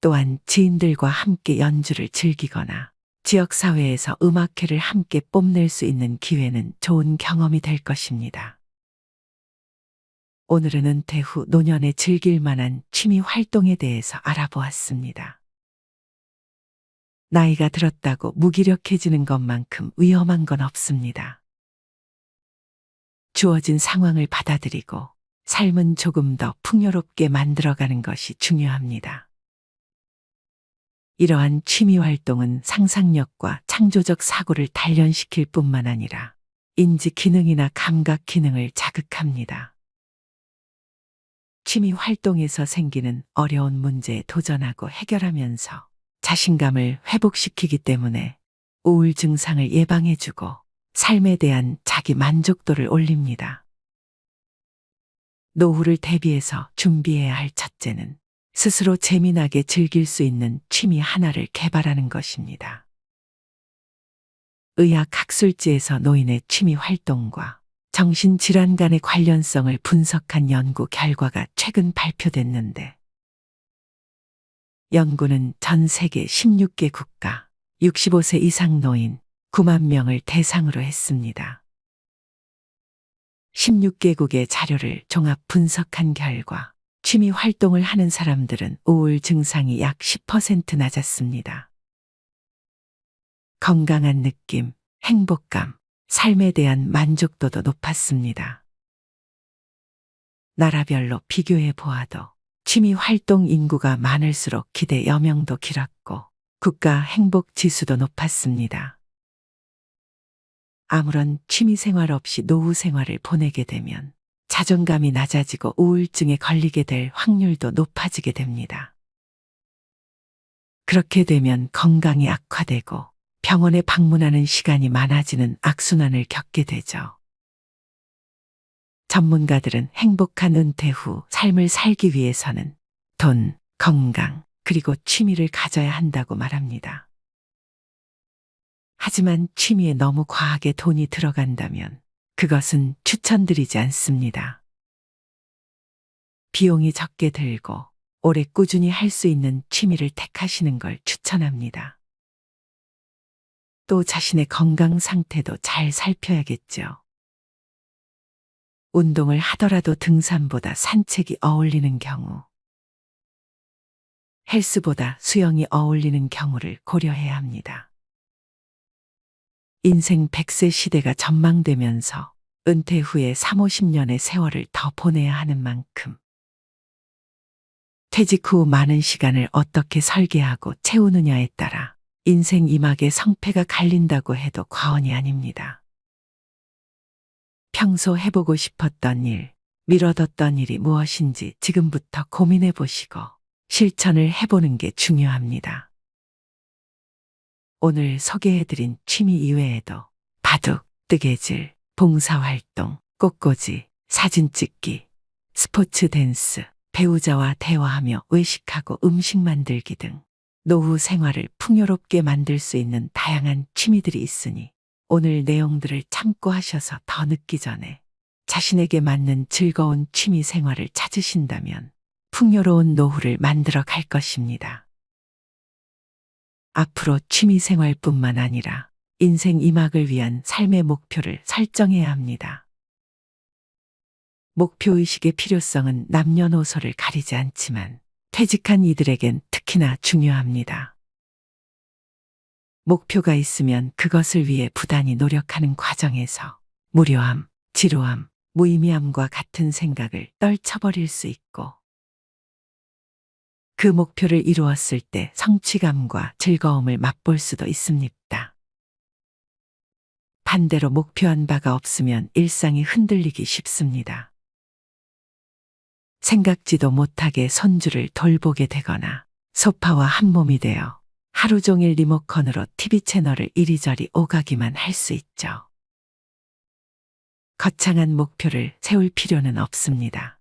또한 지인들과 함께 연주를 즐기거나 지역사회에서 음악회를 함께 뽐낼 수 있는 기회는 좋은 경험이 될 것입니다. 오늘은 은퇴 후 노년에 즐길 만한 취미 활동에 대해서 알아보았습니다. 나이가 들었다고 무기력해지는 것만큼 위험한 건 없습니다. 주어진 상황을 받아들이고 삶은 조금 더 풍요롭게 만들어가는 것이 중요합니다. 이러한 취미 활동은 상상력과 창조적 사고를 단련시킬 뿐만 아니라 인지 기능이나 감각 기능을 자극합니다. 취미 활동에서 생기는 어려운 문제에 도전하고 해결하면서 자신감을 회복시키기 때문에 우울 증상을 예방해주고 삶에 대한 자기 만족도를 올립니다. 노후를 대비해서 준비해야 할 첫째는 스스로 재미나게 즐길 수 있는 취미 하나를 개발하는 것입니다. 의학 학술지에서 노인의 취미 활동과 정신질환 간의 관련성을 분석한 연구 결과가 최근 발표됐는데, 연구는 전 세계 16개 국가 65세 이상 노인 9만 명을 대상으로 했습니다. 16개국의 자료를 종합 분석한 결과 취미 활동을 하는 사람들은 우울 증상이 약 10% 낮았습니다. 건강한 느낌, 행복감, 삶에 대한 만족도도 높았습니다. 나라별로 비교해 보아도 취미 활동 인구가 많을수록 기대 여명도 길었고 국가 행복 지수도 높았습니다. 아무런 취미 생활 없이 노후 생활을 보내게 되면 자존감이 낮아지고 우울증에 걸리게 될 확률도 높아지게 됩니다. 그렇게 되면 건강이 악화되고 병원에 방문하는 시간이 많아지는 악순환을 겪게 되죠. 전문가들은 행복한 은퇴 후 삶을 살기 위해서는 돈, 건강, 그리고 취미를 가져야 한다고 말합니다. 하지만 취미에 너무 과하게 돈이 들어간다면 그것은 추천드리지 않습니다. 비용이 적게 들고 오래 꾸준히 할 수 있는 취미를 택하시는 걸 추천합니다. 또 자신의 건강 상태도 잘 살펴야겠죠. 운동을 하더라도 등산보다 산책이 어울리는 경우, 헬스보다 수영이 어울리는 경우를 고려해야 합니다. 인생 100세 시대가 전망되면서 은퇴 후에 30-50년의 세월을 더 보내야 하는 만큼 퇴직 후 많은 시간을 어떻게 설계하고 채우느냐에 따라 인생 이막의 성패가 갈린다고 해도 과언이 아닙니다. 평소 해보고 싶었던 일, 미뤄뒀던 일이 무엇인지 지금부터 고민해 보시고 실천을 해보는 게 중요합니다. 오늘 소개해드린 취미 이외에도 바둑, 뜨개질, 봉사활동, 꽃꽂이, 사진 찍기, 스포츠 댄스, 배우자와 대화하며 외식하고 음식 만들기 등 노후 생활을 풍요롭게 만들 수 있는 다양한 취미들이 있으니 오늘 내용들을 참고하셔서 더 늦기 전에 자신에게 맞는 즐거운 취미 생활을 찾으신다면 풍요로운 노후를 만들어 갈 것입니다. 앞으로 취미 생활뿐만 아니라 인생 이막을 위한 삶의 목표를 설정해야 합니다. 목표의식의 필요성은 남녀노소를 가리지 않지만 퇴직한 이들에겐 특히나 중요합니다. 목표가 있으면 그것을 위해 부단히 노력하는 과정에서 무료함, 지루함, 무의미함과 같은 생각을 떨쳐버릴 수 있고 그 목표를 이루었을 때 성취감과 즐거움을 맛볼 수도 있습니다. 반대로 목표한 바가 없으면 일상이 흔들리기 쉽습니다. 생각지도 못하게 손주를 돌보게 되거나 소파와 한몸이 되어 하루 종일 리모컨으로 TV 채널을 이리저리 오가기만 할 수 있죠. 거창한 목표를 세울 필요는 없습니다.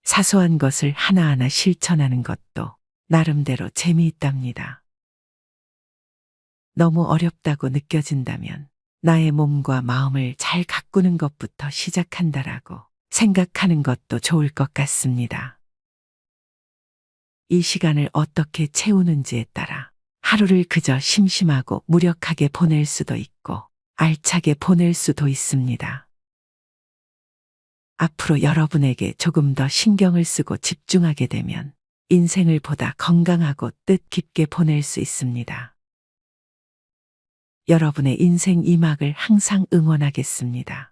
사소한 것을 하나하나 실천하는 것도 나름대로 재미있답니다. 너무 어렵다고 느껴진다면 나의 몸과 마음을 잘 가꾸는 것부터 시작한다라고 생각하는 것도 좋을 것 같습니다. 이 시간을 어떻게 채우는지에 따라 하루를 그저 심심하고 무력하게 보낼 수도 있고 알차게 보낼 수도 있습니다. 앞으로 여러분에게 조금 더 신경을 쓰고 집중하게 되면 인생을 보다 건강하고 뜻깊게 보낼 수 있습니다. 여러분의 인생 이막을 항상 응원하겠습니다.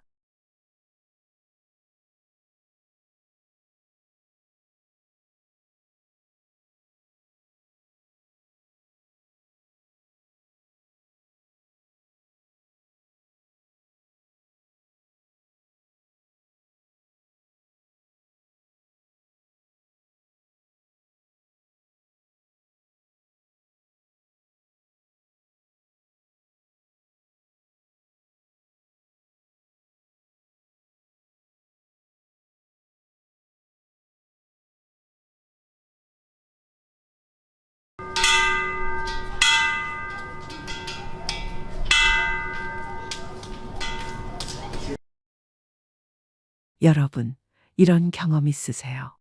여러분, 이런 경험 있으세요?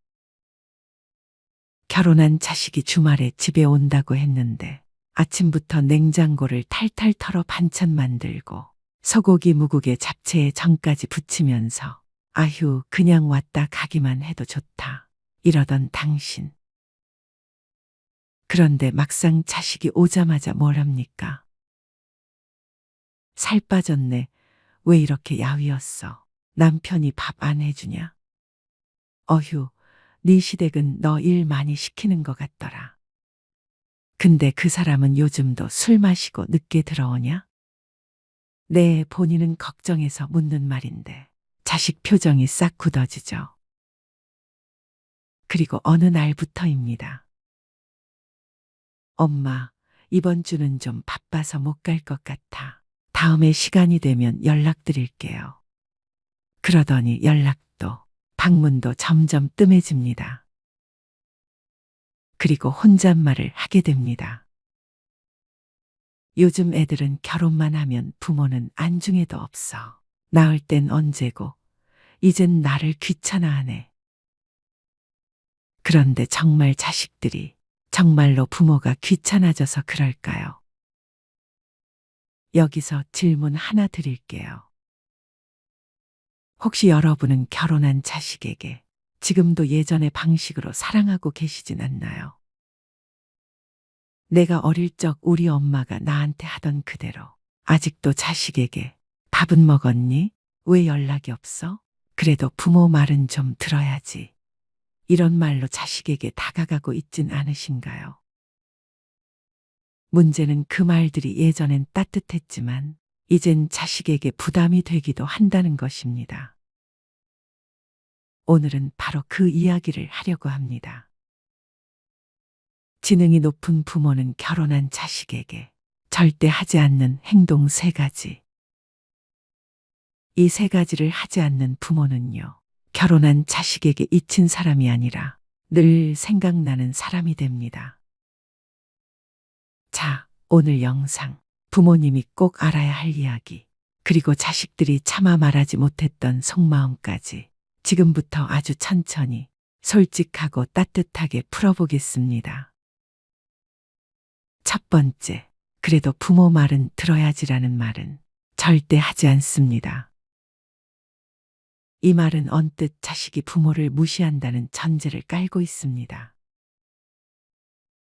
결혼한 자식이 주말에 집에 온다고 했는데 아침부터 냉장고를 탈탈 털어 반찬 만들고 소고기 무국에 잡채에 전까지 부치면서 아휴 그냥 왔다 가기만 해도 좋다 이러던 당신. 그런데 막상 자식이 오자마자 뭘 합니까? 살 빠졌네. 왜 이렇게 야위었어? 남편이 밥 안 해주냐? 어휴, 네 시댁은 너 일 많이 시키는 것 같더라. 근데 그 사람은 요즘도 술 마시고 늦게 들어오냐? 네, 본인은 걱정해서 묻는 말인데 자식 표정이 싹 굳어지죠. 그리고 어느 날부터입니다. 엄마, 이번 주는 좀 바빠서 못 갈 것 같아. 다음에 시간이 되면 연락드릴게요. 그러더니 연락도, 방문도 점점 뜸해집니다. 그리고 혼잣말을 하게 됩니다. 요즘 애들은 결혼만 하면 부모는 안중에도 없어. 낳을 땐 언제고, 이젠 나를 귀찮아하네. 그런데 정말 자식들이 정말로 부모가 귀찮아져서 그럴까요? 여기서 질문 하나 드릴게요. 혹시 여러분은 결혼한 자식에게 지금도 예전의 방식으로 사랑하고 계시진 않나요? 내가 어릴 적 우리 엄마가 나한테 하던 그대로 아직도 자식에게 밥은 먹었니? 왜 연락이 없어? 그래도 부모 말은 좀 들어야지. 이런 말로 자식에게 다가가고 있진 않으신가요? 문제는 그 말들이 예전엔 따뜻했지만 이젠 자식에게 부담이 되기도 한다는 것입니다. 오늘은 바로 그 이야기를 하려고 합니다. 지능이 높은 부모는 결혼한 자식에게 절대 하지 않는 행동 3가지. 이 3가지를 하지 않는 부모는요, 결혼한 자식에게 잊힌 사람이 아니라 늘 생각나는 사람이 됩니다. 자, 오늘 영상, 부모님이 꼭 알아야 할 이야기, 그리고 자식들이 차마 말하지 못했던 속마음까지 지금부터 아주 천천히, 솔직하고 따뜻하게 풀어보겠습니다. 첫 번째, 그래도 부모 말은 들어야지라는 말은 절대 하지 않습니다. 이 말은 언뜻 자식이 부모를 무시한다는 전제를 깔고 있습니다.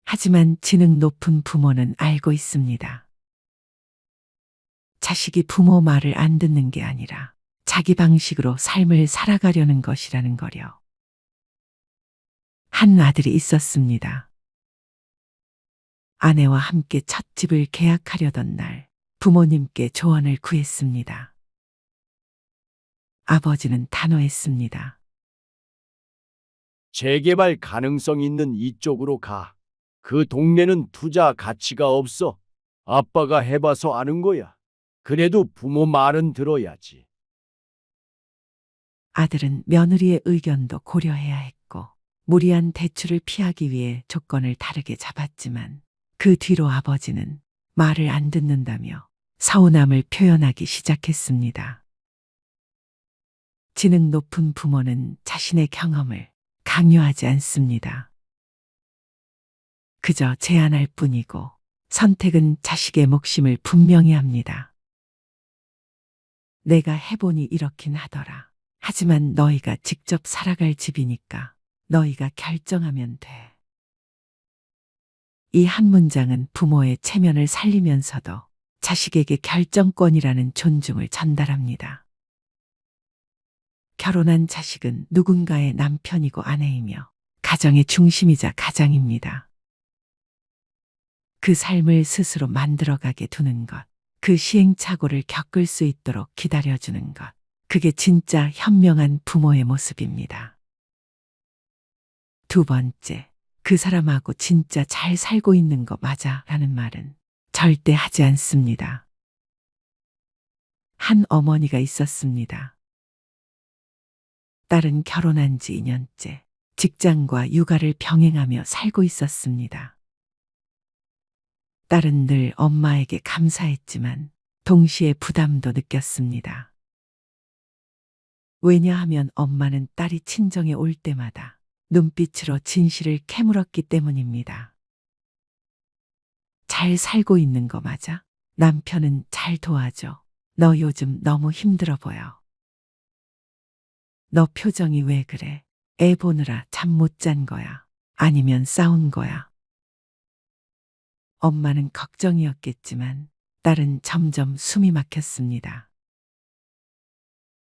하지만 지능 높은 부모는 알고 있습니다. 자식이 부모 말을 안 듣는 게 아니라 자기 방식으로 삶을 살아가려는 것이라는 거려. 한 아들이 있었습니다. 아내와 함께 첫 집을 계약하려던 날 부모님께 조언을 구했습니다. 아버지는 단호했습니다. 재개발 가능성 있는 이쪽으로 가. 그 동네는 투자 가치가 없어. 아빠가 해봐서 아는 거야. 그래도 부모 말은 들어야지. 아들은 며느리의 의견도 고려해야 했고 무리한 대출을 피하기 위해 조건을 다르게 잡았지만 그 뒤로 아버지는 말을 안 듣는다며 서운함을 표현하기 시작했습니다. 지능 높은 부모는 자신의 경험을 강요하지 않습니다. 그저 제안할 뿐이고 선택은 자식의 몫임을 분명히 합니다. 내가 해보니 이렇긴 하더라. 하지만 너희가 직접 살아갈 집이니까 너희가 결정하면 돼. 이 한 문장은 부모의 체면을 살리면서도 자식에게 결정권이라는 존중을 전달합니다. 결혼한 자식은 누군가의 남편이고 아내이며 가정의 중심이자 가장입니다. 그 삶을 스스로 만들어가게 두는 것, 그 시행착오를 겪을 수 있도록 기다려주는 것, 그게 진짜 현명한 부모의 모습입니다. 두 번째, 그 사람하고 진짜 잘 살고 있는 거 맞아 라는 말은 절대 하지 않습니다. 한 어머니가 있었습니다. 딸은 결혼한 지 2년째 직장과 육아를 병행하며 살고 있었습니다. 딸은 늘 엄마에게 감사했지만 동시에 부담도 느꼈습니다. 왜냐하면 엄마는 딸이 친정에 올 때마다 눈빛으로 진실을 캐물었기 때문입니다. 잘 살고 있는 거 맞아? 남편은 잘 도와줘. 너 요즘 너무 힘들어 보여. 너 표정이 왜 그래? 애 보느라 잠 못 잔 거야? 아니면 싸운 거야? 엄마는 걱정이었겠지만 딸은 점점 숨이 막혔습니다.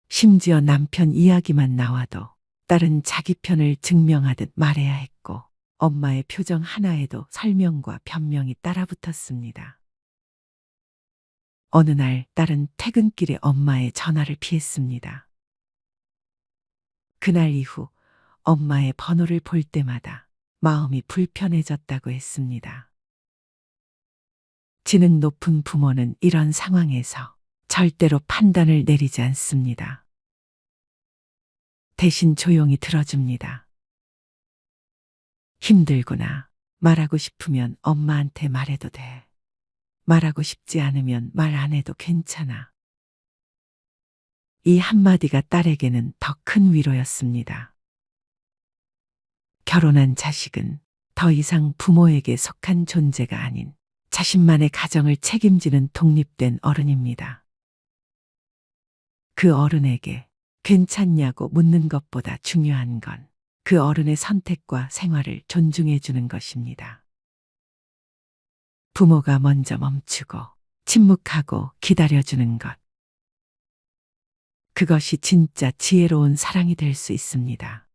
심지어 남편 이야기만 나와도 딸은 자기 편을 증명하듯 말해야 했고 엄마의 표정 하나에도 설명과 변명이 따라붙었습니다. 어느 날 딸은 퇴근길에 엄마의 전화를 피했습니다. 그날 이후 엄마의 번호를 볼 때마다 마음이 불편해졌다고 했습니다. 지능 높은 부모는 이런 상황에서 절대로 판단을 내리지 않습니다. 대신 조용히 들어줍니다. 힘들구나. 말하고 싶으면 엄마한테 말해도 돼. 말하고 싶지 않으면 말 안 해도 괜찮아. 이 한마디가 딸에게는 더 큰 위로였습니다. 결혼한 자식은 더 이상 부모에게 속한 존재가 아닌 자신만의 가정을 책임지는 독립된 어른입니다. 그 어른에게 괜찮냐고 묻는 것보다 중요한 건 그 어른의 선택과 생활을 존중해 주는 것입니다. 부모가 먼저 멈추고 침묵하고 기다려주는 것. 그것이 진짜 지혜로운 사랑이 될 수 있습니다.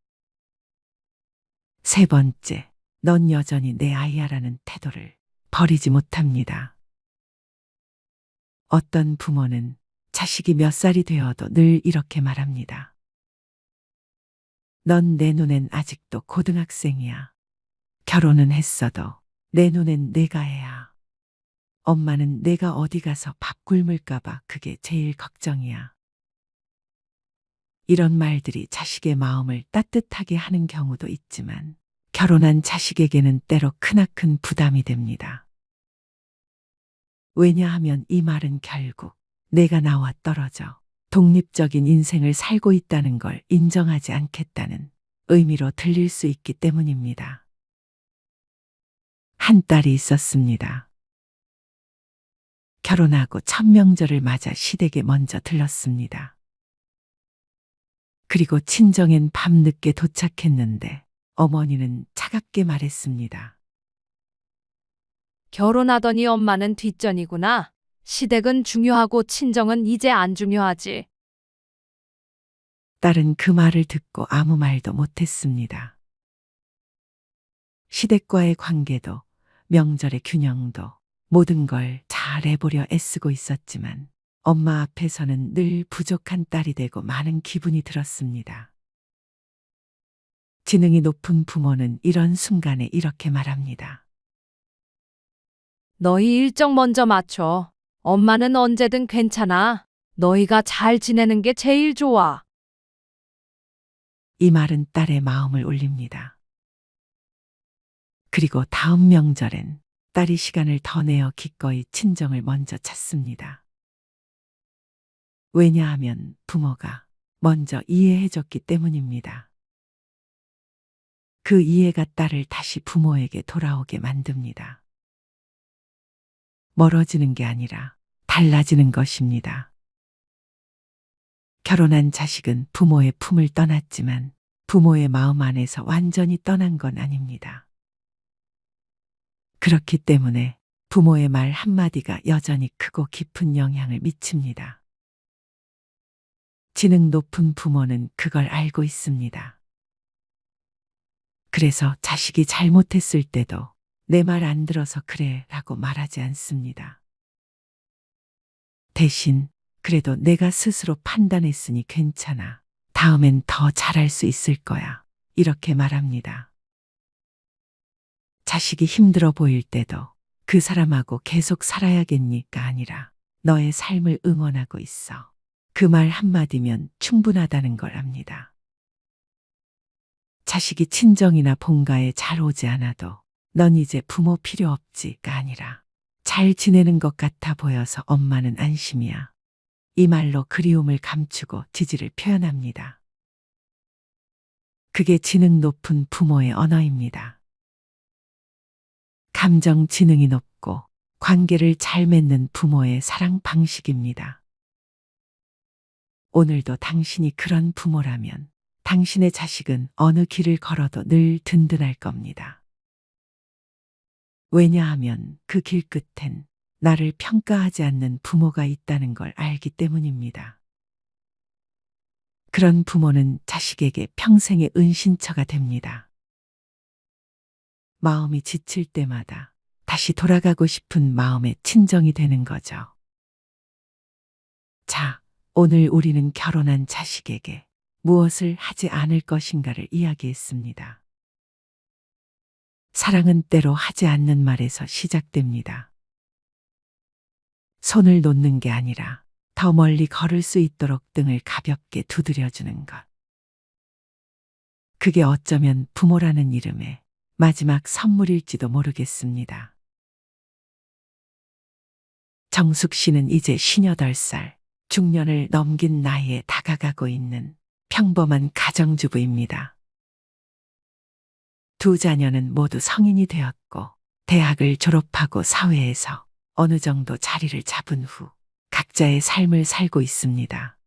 세 번째, 넌 여전히 내 아이야라는 태도를 버리지 못합니다. 어떤 부모는 자식이 몇 살이 되어도 늘 이렇게 말합니다. 넌 내 눈엔 아직도 고등학생이야. 결혼은 했어도 내 눈엔 내가 애야. 엄마는 내가 어디 가서 밥 굶을까봐 그게 제일 걱정이야. 이런 말들이 자식의 마음을 따뜻하게 하는 경우도 있지만 결혼한 자식에게는 때로 크나큰 부담이 됩니다. 왜냐하면 이 말은 결국 내가 나와 떨어져 독립적인 인생을 살고 있다는 걸 인정하지 않겠다는 의미로 들릴 수 있기 때문입니다. 한 딸이 있었습니다. 결혼하고 첫 명절을 맞아 시댁에 먼저 들렀습니다. 그리고 친정엔 밤늦게 도착했는데 어머니는 차갑게 말했습니다. 결혼하더니 엄마는 뒷전이구나. 시댁은 중요하고 친정은 이제 안 중요하지. 딸은 그 말을 듣고 아무 말도 못했습니다. 시댁과의 관계도 명절의 균형도 모든 걸 잘해보려 애쓰고 있었지만 엄마 앞에서는 늘 부족한 딸이 되고 많은 기분이 들었습니다. 지능이 높은 부모는 이런 순간에 이렇게 말합니다. 너희 일정 먼저 맞춰. 엄마는 언제든 괜찮아. 너희가 잘 지내는 게 제일 좋아. 이 말은 딸의 마음을 울립니다. 그리고 다음 명절엔 딸이 시간을 더 내어 기꺼이 친정을 먼저 찾습니다. 왜냐하면 부모가 먼저 이해해줬기 때문입니다. 그 이해가 딸을 다시 부모에게 돌아오게 만듭니다. 멀어지는 게 아니라 달라지는 것입니다. 결혼한 자식은 부모의 품을 떠났지만 부모의 마음 안에서 완전히 떠난 건 아닙니다. 그렇기 때문에 부모의 말 한마디가 여전히 크고 깊은 영향을 미칩니다. 지능 높은 부모는 그걸 알고 있습니다. 그래서 자식이 잘못했을 때도 내 말 안 들어서 그래 라고 말하지 않습니다. 대신 그래도 내가 스스로 판단했으니 괜찮아. 다음엔 더 잘할 수 있을 거야. 이렇게 말합니다. 자식이 힘들어 보일 때도 그 사람하고 계속 살아야겠니가 아니라 너의 삶을 응원하고 있어. 그 말 한마디면 충분하다는 걸 압니다. 자식이 친정이나 본가에 잘 오지 않아도 넌 이제 부모 필요 없지가 아니라 잘 지내는 것 같아 보여서 엄마는 안심이야. 이 말로 그리움을 감추고 지지를 표현합니다. 그게 지능 높은 부모의 언어입니다. 감정 지능이 높고 관계를 잘 맺는 부모의 사랑 방식입니다. 오늘도 당신이 그런 부모라면 당신의 자식은 어느 길을 걸어도 늘 든든할 겁니다. 왜냐하면 그 길 끝엔 나를 평가하지 않는 부모가 있다는 걸 알기 때문입니다. 그런 부모는 자식에게 평생의 은신처가 됩니다. 마음이 지칠 때마다 다시 돌아가고 싶은 마음의 친정이 되는 거죠. 자, 오늘 우리는 결혼한 자식에게 무엇을 하지 않을 것인가를 이야기했습니다. 사랑은 때로 하지 않는 말에서 시작됩니다. 손을 놓는 게 아니라 더 멀리 걸을 수 있도록 등을 가볍게 두드려주는 것. 그게 어쩌면 부모라는 이름의 마지막 선물일지도 모르겠습니다. 정숙 씨는 이제 58살, 중년을 넘긴 나이에 다가가고 있는 평범한 가정주부입니다. 두 자녀는 모두 성인이 되었고 대학을 졸업하고 사회에서 어느 정도 자리를 잡은 후 각자의 삶을 살고 있습니다.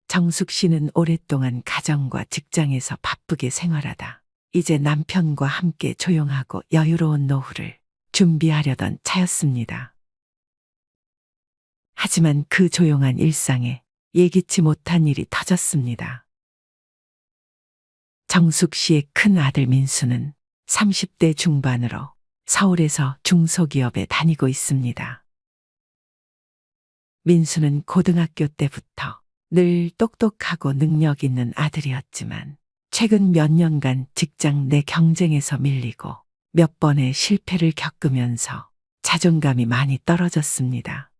정숙 씨는 오랫동안 가정과 직장에서 바쁘게 생활하다 이제 남편과 함께 조용하고 여유로운 노후를 준비하려던 차였습니다. 하지만 그 조용한 일상에 예기치 못한 일이 터졌습니다. 정숙 씨의 큰 아들 민수는 30대 중반으로 서울에서 중소기업에 다니고 있습니다. 민수는 고등학교 때부터 늘 똑똑하고 능력 있는 아들이었지만 최근 몇 년간 직장 내 경쟁에서 밀리고 몇 번의 실패를 겪으면서 자존감이 많이 떨어졌습니다.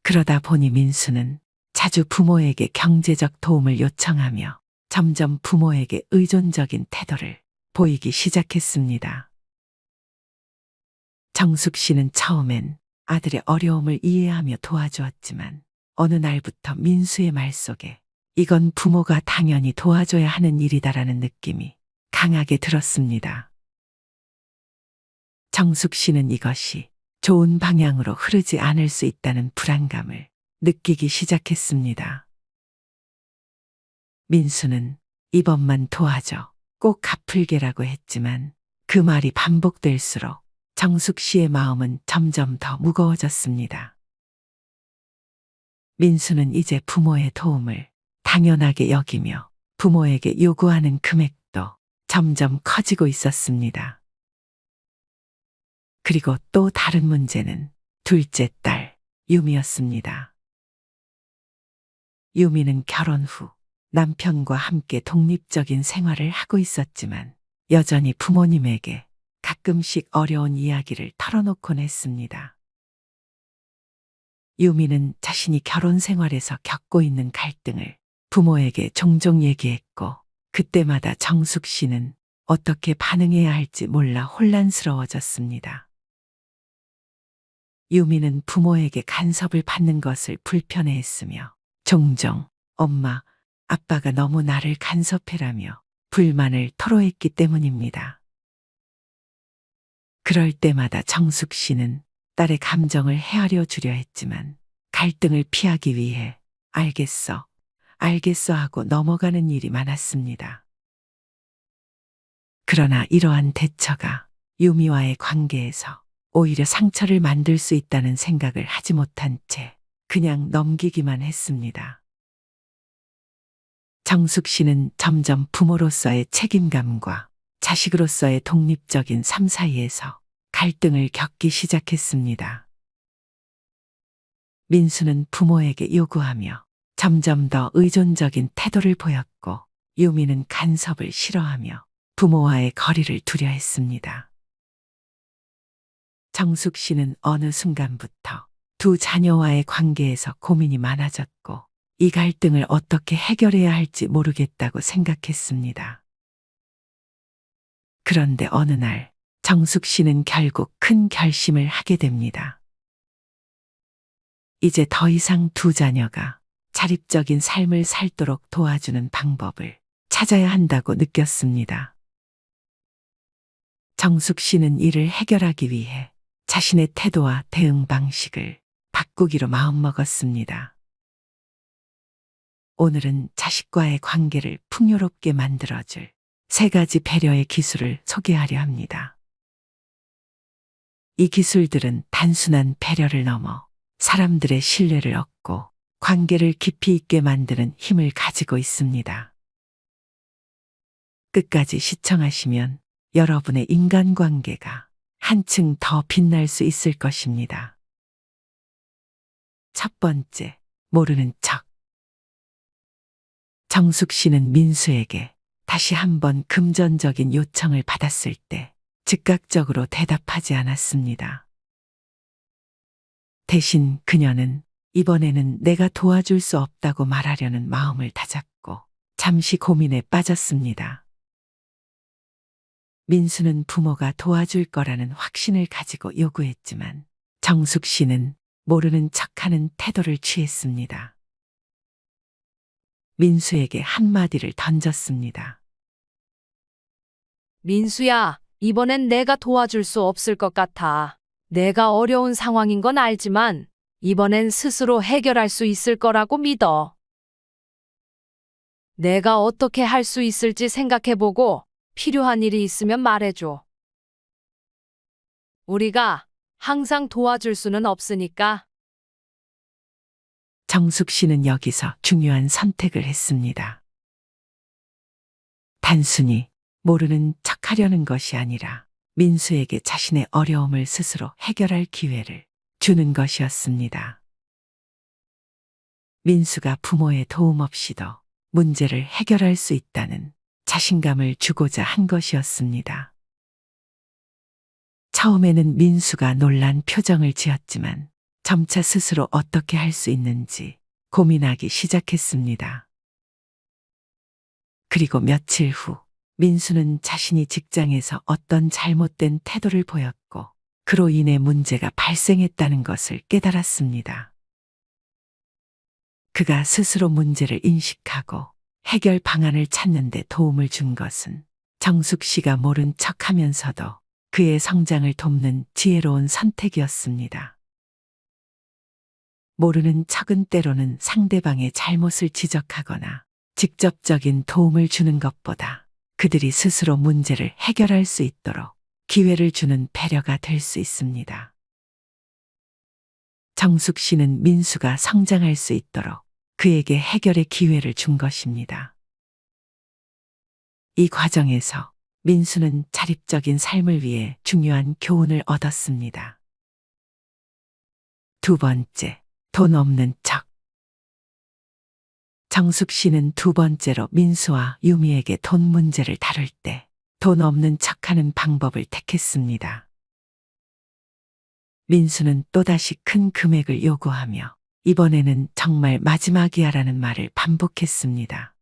그러다 보니 민수는 자주 부모에게 경제적 도움을 요청하며 점점 부모에게 의존적인 태도를 보이기 시작했습니다. 정숙 씨는 처음엔 아들의 어려움을 이해하며 도와주었지만 어느 날부터 민수의 말 속에 이건 부모가 당연히 도와줘야 하는 일이다라는 느낌이 강하게 들었습니다. 정숙 씨는 이것이 좋은 방향으로 흐르지 않을 수 있다는 불안감을 느끼기 시작했습니다. 민수는 이번만 도와줘, 꼭 갚을게라고 했지만 그 말이 반복될수록 정숙 씨의 마음은 점점 더 무거워졌습니다. 민수는 이제 부모의 도움을 당연하게 여기며 부모에게 요구하는 금액도 점점 커지고 있었습니다. 그리고 또 다른 문제는 둘째 딸 유미였습니다. 유미는 결혼 후 남편과 함께 독립적인 생활을 하고 있었지만 여전히 부모님에게 가끔씩 어려운 이야기를 털어놓곤 했습니다. 유미는 자신이 결혼 생활에서 겪고 있는 갈등을 부모에게 종종 얘기했고 그때마다 정숙 씨는 어떻게 반응해야 할지 몰라 혼란스러워졌습니다. 유미는 부모에게 간섭을 받는 것을 불편해했으며 종종 엄마, 아빠가 너무 나를 간섭해라며 불만을 토로했기 때문입니다. 그럴 때마다 정숙 씨는 딸의 감정을 헤아려 주려 했지만 갈등을 피하기 위해 알겠어, 알겠어 하고 넘어가는 일이 많았습니다. 그러나 이러한 대처가 유미와의 관계에서 오히려 상처를 만들 수 있다는 생각을 하지 못한 채 그냥 넘기기만 했습니다. 정숙 씨는 점점 부모로서의 책임감과 자식으로서의 독립적인 삶 사이에서 갈등을 겪기 시작했습니다. 민수는 부모에게 요구하며 점점 더 의존적인 태도를 보였고 유미는 간섭을 싫어하며 부모와의 거리를 두려 했습니다. 정숙 씨는 어느 순간부터 두 자녀와의 관계에서 고민이 많아졌고 이 갈등을 어떻게 해결해야 할지 모르겠다고 생각했습니다. 그런데 어느 날 정숙 씨는 결국 큰 결심을 하게 됩니다. 이제 더 이상 두 자녀가 자립적인 삶을 살도록 도와주는 방법을 찾아야 한다고 느꼈습니다. 정숙 씨는 이를 해결하기 위해 자신의 태도와 대응 방식을 바꾸기로 마음먹었습니다. 오늘은 자식과의 관계를 풍요롭게 만들어줄 세 가지 배려의 기술을 소개하려 합니다. 이 기술들은 단순한 배려를 넘어 사람들의 신뢰를 얻고 관계를 깊이 있게 만드는 힘을 가지고 있습니다. 끝까지 시청하시면 여러분의 인간관계가 한층 더 빛날 수 있을 것입니다. 첫 번째, 모르는 척. 정숙 씨는 민수에게 다시 한번 금전적인 요청을 받았을 때 즉각적으로 대답하지 않았습니다. 대신 그녀는 이번에는 내가 도와줄 수 없다고 말하려는 마음을 다잡고 잠시 고민에 빠졌습니다. 민수는 부모가 도와줄 거라는 확신을 가지고 요구했지만 정숙 씨는 모르는 척하는 태도를 취했습니다. 민수에게 한마디를 던졌습니다. 민수야, 이번엔 내가 도와줄 수 없을 것 같아. 내가 어려운 상황인 건 알지만 이번엔 스스로 해결할 수 있을 거라고 믿어. 내가 어떻게 할 수 있을지 생각해보고 필요한 일이 있으면 말해줘. 우리가 항상 도와줄 수는 없으니까. 정숙 씨는 여기서 중요한 선택을 했습니다. 단순히 모르는 척하려는 것이 아니라 민수에게 자신의 어려움을 스스로 해결할 기회를 주는 것이었습니다. 민수가 부모의 도움 없이도 문제를 해결할 수 있다는 자신감을 주고자 한 것이었습니다. 처음에는 민수가 놀란 표정을 지었지만 점차 스스로 어떻게 할 수 있는지 고민하기 시작했습니다. 그리고 며칠 후 민수는 자신이 직장에서 어떤 잘못된 태도를 보였고 그로 인해 문제가 발생했다는 것을 깨달았습니다. 그가 스스로 문제를 인식하고 해결 방안을 찾는 데 도움을 준 것은 정숙 씨가 모른 척하면서도 그의 성장을 돕는 지혜로운 선택이었습니다. 모르는 척은 때로는 상대방의 잘못을 지적하거나 직접적인 도움을 주는 것보다 그들이 스스로 문제를 해결할 수 있도록 기회를 주는 배려가 될 수 있습니다. 정숙 씨는 민수가 성장할 수 있도록 그에게 해결의 기회를 준 것입니다. 이 과정에서 민수는 자립적인 삶을 위해 중요한 교훈을 얻었습니다. 두 번째, 돈 없는 척. 정숙 씨는 두 번째로 민수와 유미에게 돈 문제를 다룰 때 돈 없는 척하는 방법을 택했습니다. 민수는 또다시 큰 금액을 요구하며 이번에는 정말 마지막이야라는 말을 반복했습니다.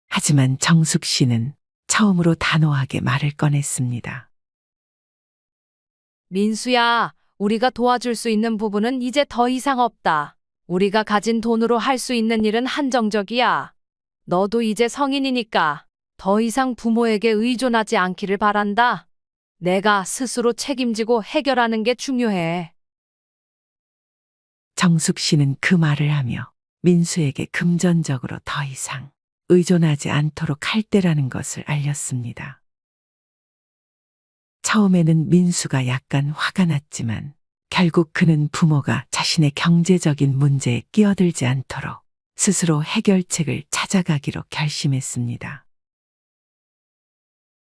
하지만 정숙 씨는 처음으로 단호하게 말을 꺼냈습니다. 민수야, 우리가 도와줄 수 있는 부분은 이제 더 이상 없다. 우리가 가진 돈으로 할 수 있는 일은 한정적이야. 너도 이제 성인이니까 더 이상 부모에게 의존하지 않기를 바란다. 내가 스스로 책임지고 해결하는 게 중요해. 정숙 씨는 그 말을 하며 민수에게 금전적으로 더 이상 의존하지 않도록 할 때라는 것을 알렸습니다. 처음에는 민수가 약간 화가 났지만 결국 그는 부모가 자신의 경제적인 문제에 끼어들지 않도록 스스로 해결책을 찾아가기로 결심했습니다.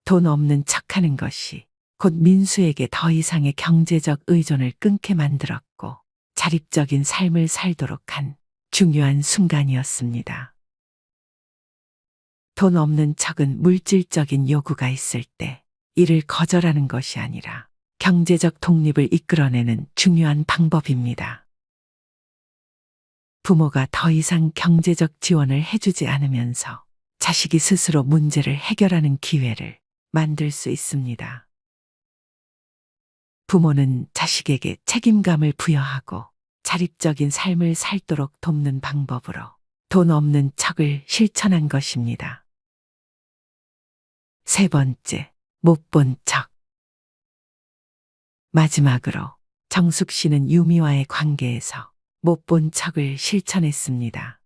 돈 없는 척하는 것이 곧 민수에게 더 이상의 경제적 의존을 끊게 만들었고 자립적인 삶을 살도록 한 중요한 순간이었습니다. 돈 없는 척은 물질적인 요구가 있을 때 이를 거절하는 것이 아니라 경제적 독립을 이끌어내는 중요한 방법입니다. 부모가 더 이상 경제적 지원을 해주지 않으면서 자식이 스스로 문제를 해결하는 기회를 만들 수 있습니다. 부모는 자식에게 책임감을 부여하고 자립적인 삶을 살도록 돕는 방법으로 돈 없는 척을 실천한 것입니다. 세 번째, 못 본 척. 마지막으로 정숙 씨는 유미와의 관계에서 못 본 척을 실천했습니다.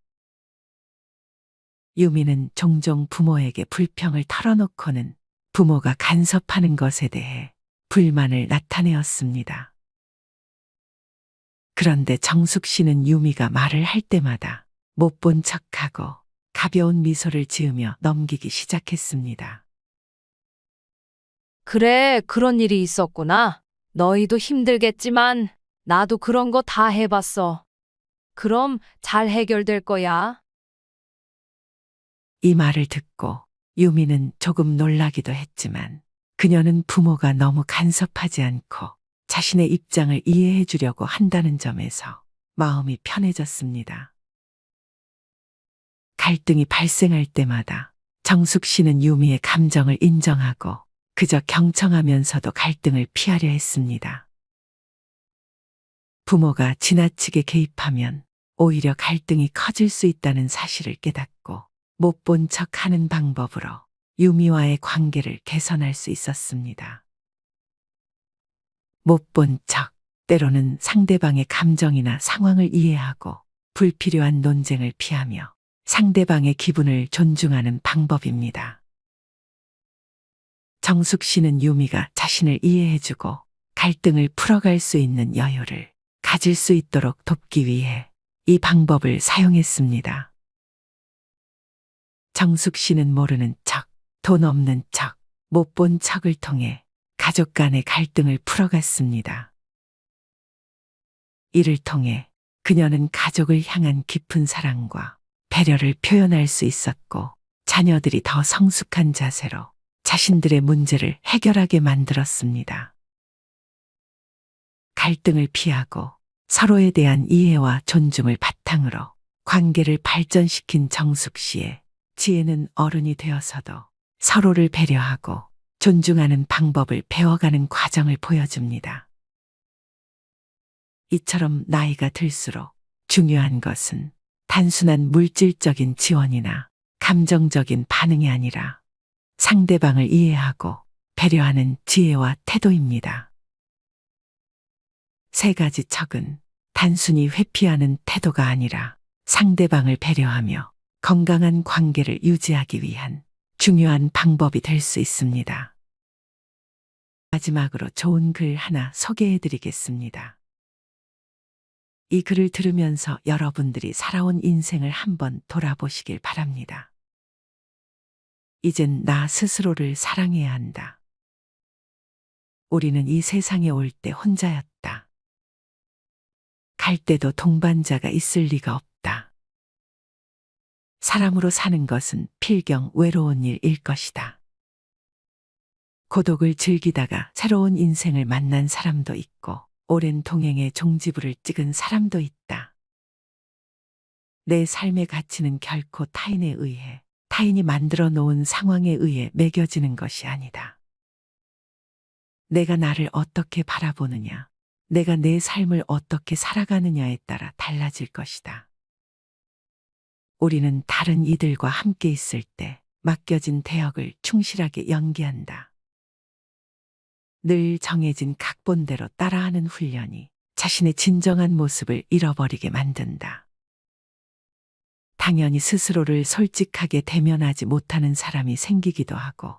유미는 종종 부모에게 불평을 털어놓고는 부모가 간섭하는 것에 대해 불만을 나타내었습니다. 그런데 정숙 씨는 유미가 말을 할 때마다 못 본 척하고 가벼운 미소를 지으며 넘기기 시작했습니다. 그래, 그런 일이 있었구나. 너희도 힘들겠지만 나도 그런 거 다 해봤어. 그럼 잘 해결될 거야. 이 말을 듣고 유미는 조금 놀라기도 했지만 그녀는 부모가 너무 간섭하지 않고 자신의 입장을 이해해 주려고 한다는 점에서 마음이 편해졌습니다. 갈등이 발생할 때마다 정숙 씨는 유미의 감정을 인정하고 그저 경청하면서도 갈등을 피하려 했습니다. 부모가 지나치게 개입하면 오히려 갈등이 커질 수 있다는 사실을 깨닫고 못 본 척 하는 방법으로 유미와의 관계를 개선할 수 있었습니다. 못 본 척, 때로는 상대방의 감정이나 상황을 이해하고 불필요한 논쟁을 피하며 상대방의 기분을 존중하는 방법입니다. 정숙 씨는 유미가 자신을 이해해주고 갈등을 풀어갈 수 있는 여유를 가질 수 있도록 돕기 위해 이 방법을 사용했습니다. 정숙 씨는 모르는 척, 돈 없는 척, 못 본 척을 통해 가족 간의 갈등을 풀어갔습니다. 이를 통해 그녀는 가족을 향한 깊은 사랑과 배려를 표현할 수 있었고 자녀들이 더 성숙한 자세로 자신들의 문제를 해결하게 만들었습니다. 갈등을 피하고 서로에 대한 이해와 존중을 바탕으로 관계를 발전시킨 정숙 씨의 지혜는 어른이 되어서도 서로를 배려하고 존중하는 방법을 배워가는 과정을 보여줍니다. 이처럼 나이가 들수록 중요한 것은 단순한 물질적인 지원이나 감정적인 반응이 아니라 상대방을 이해하고 배려하는 지혜와 태도입니다. 세 가지 척은 단순히 회피하는 태도가 아니라 상대방을 배려하며 건강한 관계를 유지하기 위한 중요한 방법이 될 수 있습니다. 마지막으로 좋은 글 하나 소개해 드리겠습니다. 이 글을 들으면서 여러분들이 살아온 인생을 한번 돌아보시길 바랍니다. 이젠 나 스스로를 사랑해야 한다. 우리는 이 세상에 올 때 혼자였다. 갈 때도 동반자가 있을 리가 없다. 사람으로 사는 것은 필경 외로운 일일 것이다. 고독을 즐기다가 새로운 인생을 만난 사람도 있고 오랜 동행의 종지부를 찍은 사람도 있다. 내 삶의 가치는 결코 타인에 의해, 타인이 만들어 놓은 상황에 의해 매겨지는 것이 아니다. 내가 나를 어떻게 바라보느냐, 내가 내 삶을 어떻게 살아가느냐에 따라 달라질 것이다. 우리는 다른 이들과 함께 있을 때 맡겨진 대역을 충실하게 연기한다. 늘 정해진 각본대로 따라하는 훈련이 자신의 진정한 모습을 잃어버리게 만든다. 당연히 스스로를 솔직하게 대면하지 못하는 사람이 생기기도 하고,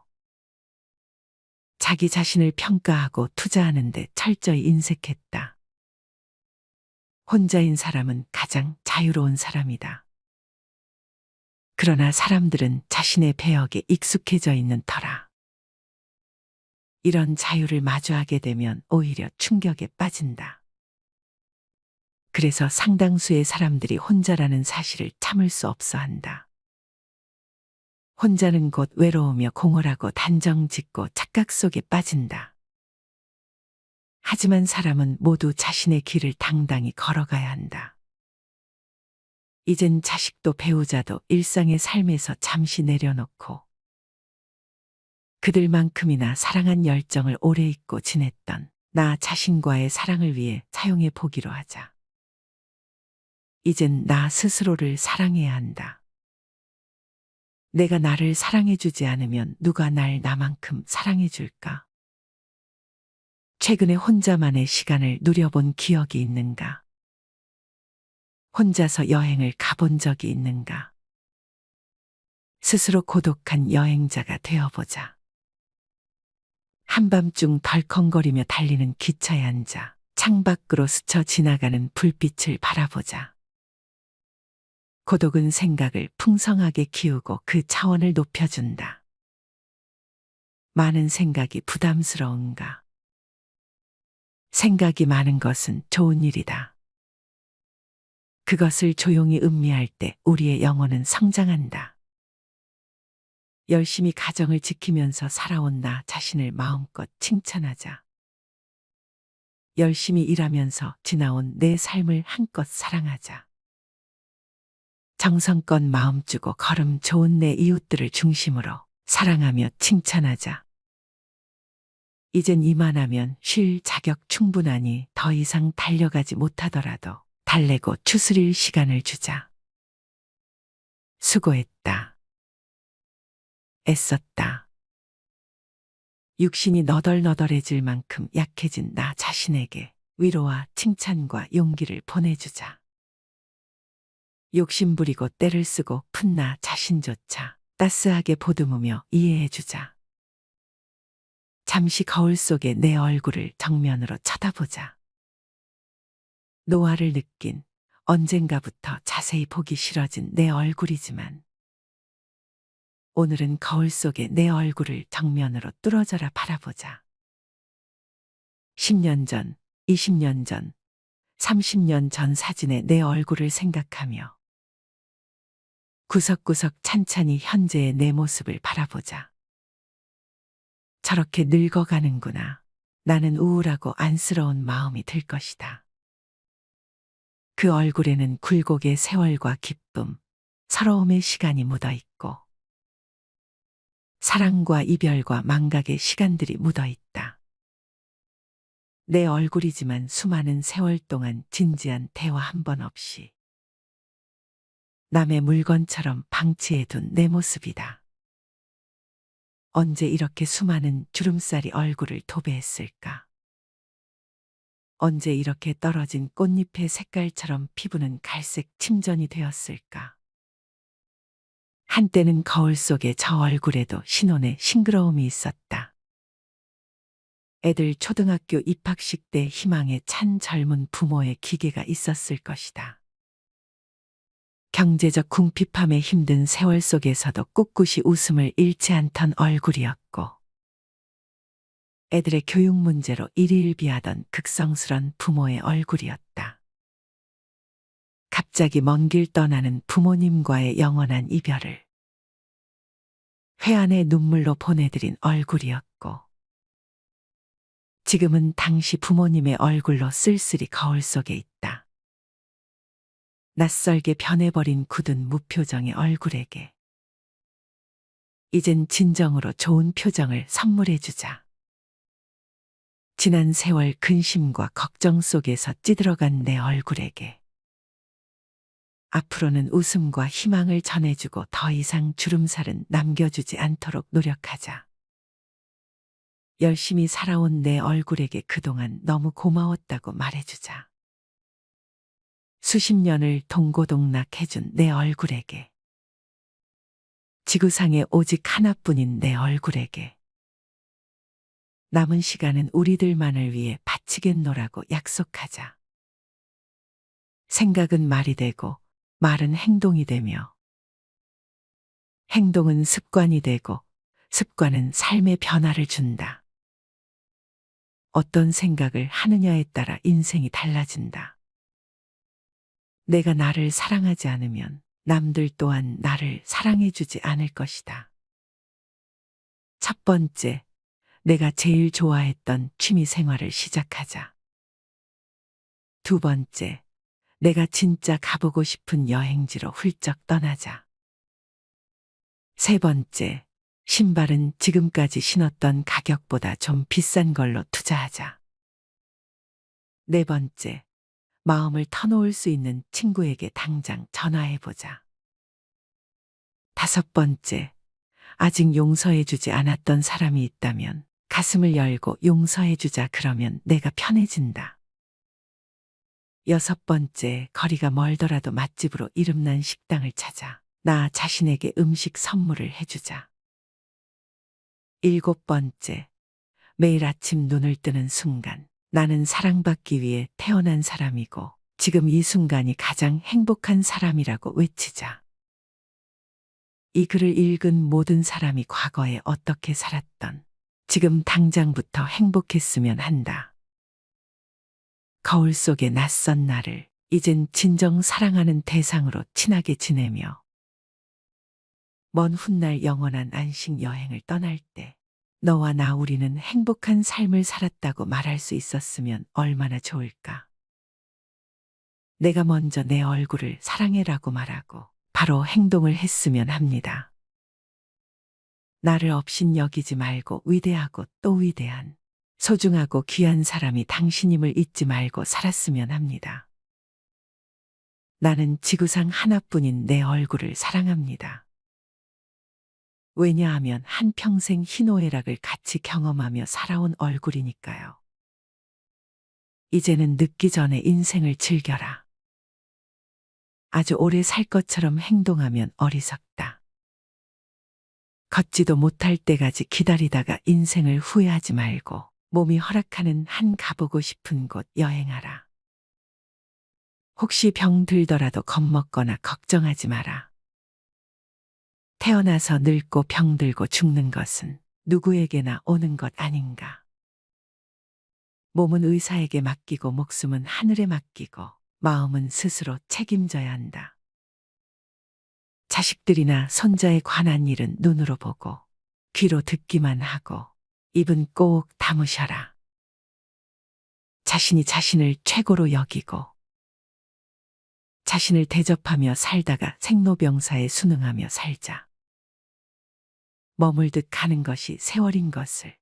자기 자신을 평가하고 투자하는 데 철저히 인색했다. 혼자인 사람은 가장 자유로운 사람이다. 그러나 사람들은 자신의 배역에 익숙해져 있는 터라 이런 자유를 마주하게 되면 오히려 충격에 빠진다. 그래서 상당수의 사람들이 혼자라는 사실을 참을 수 없어 한다. 혼자는 곧 외로우며 공허하고 단정 짓고 착각 속에 빠진다. 하지만 사람은 모두 자신의 길을 당당히 걸어가야 한다. 이젠 자식도 배우자도 일상의 삶에서 잠시 내려놓고 그들만큼이나 사랑한 열정을 오래 잊고 지냈던 나 자신과의 사랑을 위해 사용해 보기로 하자. 이젠 나 스스로를 사랑해야 한다. 내가 나를 사랑해주지 않으면 누가 날 나만큼 사랑해줄까? 최근에 혼자만의 시간을 누려본 기억이 있는가? 혼자서 여행을 가본 적이 있는가? 스스로 고독한 여행자가 되어보자. 한밤중 덜컹거리며 달리는 기차에 앉아 창밖으로 스쳐 지나가는 불빛을 바라보자. 고독은 생각을 풍성하게 키우고 그 차원을 높여준다. 많은 생각이 부담스러운가? 생각이 많은 것은 좋은 일이다. 그것을 조용히 음미할 때 우리의 영혼은 성장한다. 열심히 가정을 지키면서 살아온 나 자신을 마음껏 칭찬하자. 열심히 일하면서 지나온 내 삶을 한껏 사랑하자. 정성껏 마음 주고 걸음 좋은 내 이웃들을 중심으로 사랑하며 칭찬하자. 이젠 이만하면 쉴 자격 충분하니 더 이상 달려가지 못하더라도 달래고 추스릴 시간을 주자. 수고했다. 애썼다. 육신이 너덜너덜해질 만큼 약해진 나 자신에게 위로와 칭찬과 용기를 보내주자. 욕심부리고 때를 쓰고 푼 나 자신조차 따스하게 보듬으며 이해해주자. 잠시 거울 속에 내 얼굴을 정면으로 쳐다보자. 노화를 느낀 언젠가부터 자세히 보기 싫어진 내 얼굴이지만 오늘은 거울 속에 내 얼굴을 정면으로 뚫어져라 바라보자. 10년 전, 20년 전, 30년 전 사진의 내 얼굴을 생각하며 구석구석 찬찬히 현재의 내 모습을 바라보자. 저렇게 늙어가는구나. 나는 우울하고 안쓰러운 마음이 들 것이다. 그 얼굴에는 굴곡의 세월과 기쁨, 서러움의 시간이 묻어있고 사랑과 이별과 망각의 시간들이 묻어있다. 내 얼굴이지만 수많은 세월 동안 진지한 대화 한 번 없이 남의 물건처럼 방치해둔 내 모습이다. 언제 이렇게 수많은 주름살이 얼굴을 도배했을까? 언제 이렇게 떨어진 꽃잎의 색깔처럼 피부는 갈색 침전이 되었을까? 한때는 거울 속에 저 얼굴에도 신혼의 싱그러움이 있었다. 애들 초등학교 입학식 때 희망에 찬 젊은 부모의 기계가 있었을 것이다. 경제적 궁핍함에 힘든 세월 속에서도 꿋꿋이 웃음을 잃지 않던 얼굴이었고 애들의 교육 문제로 일희일비하던 극성스런 부모의 얼굴이었다. 갑자기 먼 길 떠나는 부모님과의 영원한 이별을 회한의 눈물로 보내드린 얼굴이었고 지금은 당시 부모님의 얼굴로 쓸쓸히 거울 속에 있다. 낯설게 변해버린 굳은 무표정의 얼굴에게 이젠 진정으로 좋은 표정을 선물해주자. 지난 세월 근심과 걱정 속에서 찌들어간 내 얼굴에게 앞으로는 웃음과 희망을 전해주고 더 이상 주름살은 남겨주지 않도록 노력하자. 열심히 살아온 내 얼굴에게 그동안 너무 고마웠다고 말해주자. 수십 년을 동고동락해준 내 얼굴에게 지구상에 오직 하나뿐인 내 얼굴에게 남은 시간은 우리들만을 위해 바치겠노라고 약속하자. 생각은 말이 되고 말은 행동이 되며 행동은 습관이 되고 습관은 삶의 변화를 준다. 어떤 생각을 하느냐에 따라 인생이 달라진다. 내가 나를 사랑하지 않으면 남들 또한 나를 사랑해주지 않을 것이다. 첫 번째, 내가 제일 좋아했던 취미 생활을 시작하자. 두 번째, 내가 진짜 가보고 싶은 여행지로 훌쩍 떠나자. 세 번째, 신발은 지금까지 신었던 가격보다 좀 비싼 걸로 투자하자. 네 번째, 마음을 터놓을 수 있는 친구에게 당장 전화해보자. 다섯 번째, 아직 용서해주지 않았던 사람이 있다면 가슴을 열고 용서해주자. 그러면 내가 편해진다. 여섯 번째, 거리가 멀더라도 맛집으로 이름난 식당을 찾아 나 자신에게 음식 선물을 해주자. 7번째, 매일 아침 눈을 뜨는 순간 나는 사랑받기 위해 태어난 사람이고 지금 이 순간이 가장 행복한 사람이라고 외치자. 이 글을 읽은 모든 사람이 과거에 어떻게 살았던, 지금 당장부터 행복했으면 한다. 거울 속의 낯선 나를 이젠 진정 사랑하는 대상으로 친하게 지내며 먼 훗날 영원한 안식 여행을 떠날 때 너와 나 우리는 행복한 삶을 살았다고 말할 수 있었으면 얼마나 좋을까. 내가 먼저 내 얼굴을 사랑해라고 말하고 바로 행동을 했으면 합니다. 나를 업신 여기지 말고 위대하고 또 위대한, 소중하고 귀한 사람이 당신임을 잊지 말고 살았으면 합니다. 나는 지구상 하나뿐인 내 얼굴을 사랑합니다. 왜냐하면 한평생 희노애락을 같이 경험하며 살아온 얼굴이니까요. 이제는 늦기 전에 인생을 즐겨라. 아주 오래 살 것처럼 행동하면 어리석다. 걷지도 못할 때까지 기다리다가 인생을 후회하지 말고 몸이 허락하는 한 가보고 싶은 곳 여행하라. 혹시 병 들더라도 겁먹거나 걱정하지 마라. 태어나서 늙고 병들고 죽는 것은 누구에게나 오는 것 아닌가. 몸은 의사에게 맡기고 목숨은 하늘에 맡기고 마음은 스스로 책임져야 한다. 자식들이나 손자에 관한 일은 눈으로 보고 귀로 듣기만 하고 입은 꼭 다무셔라. 자신이 자신을 최고로 여기고 자신을 대접하며 살다가 생로병사에 순응하며 살자. 머물듯 가는 것이 세월인 것을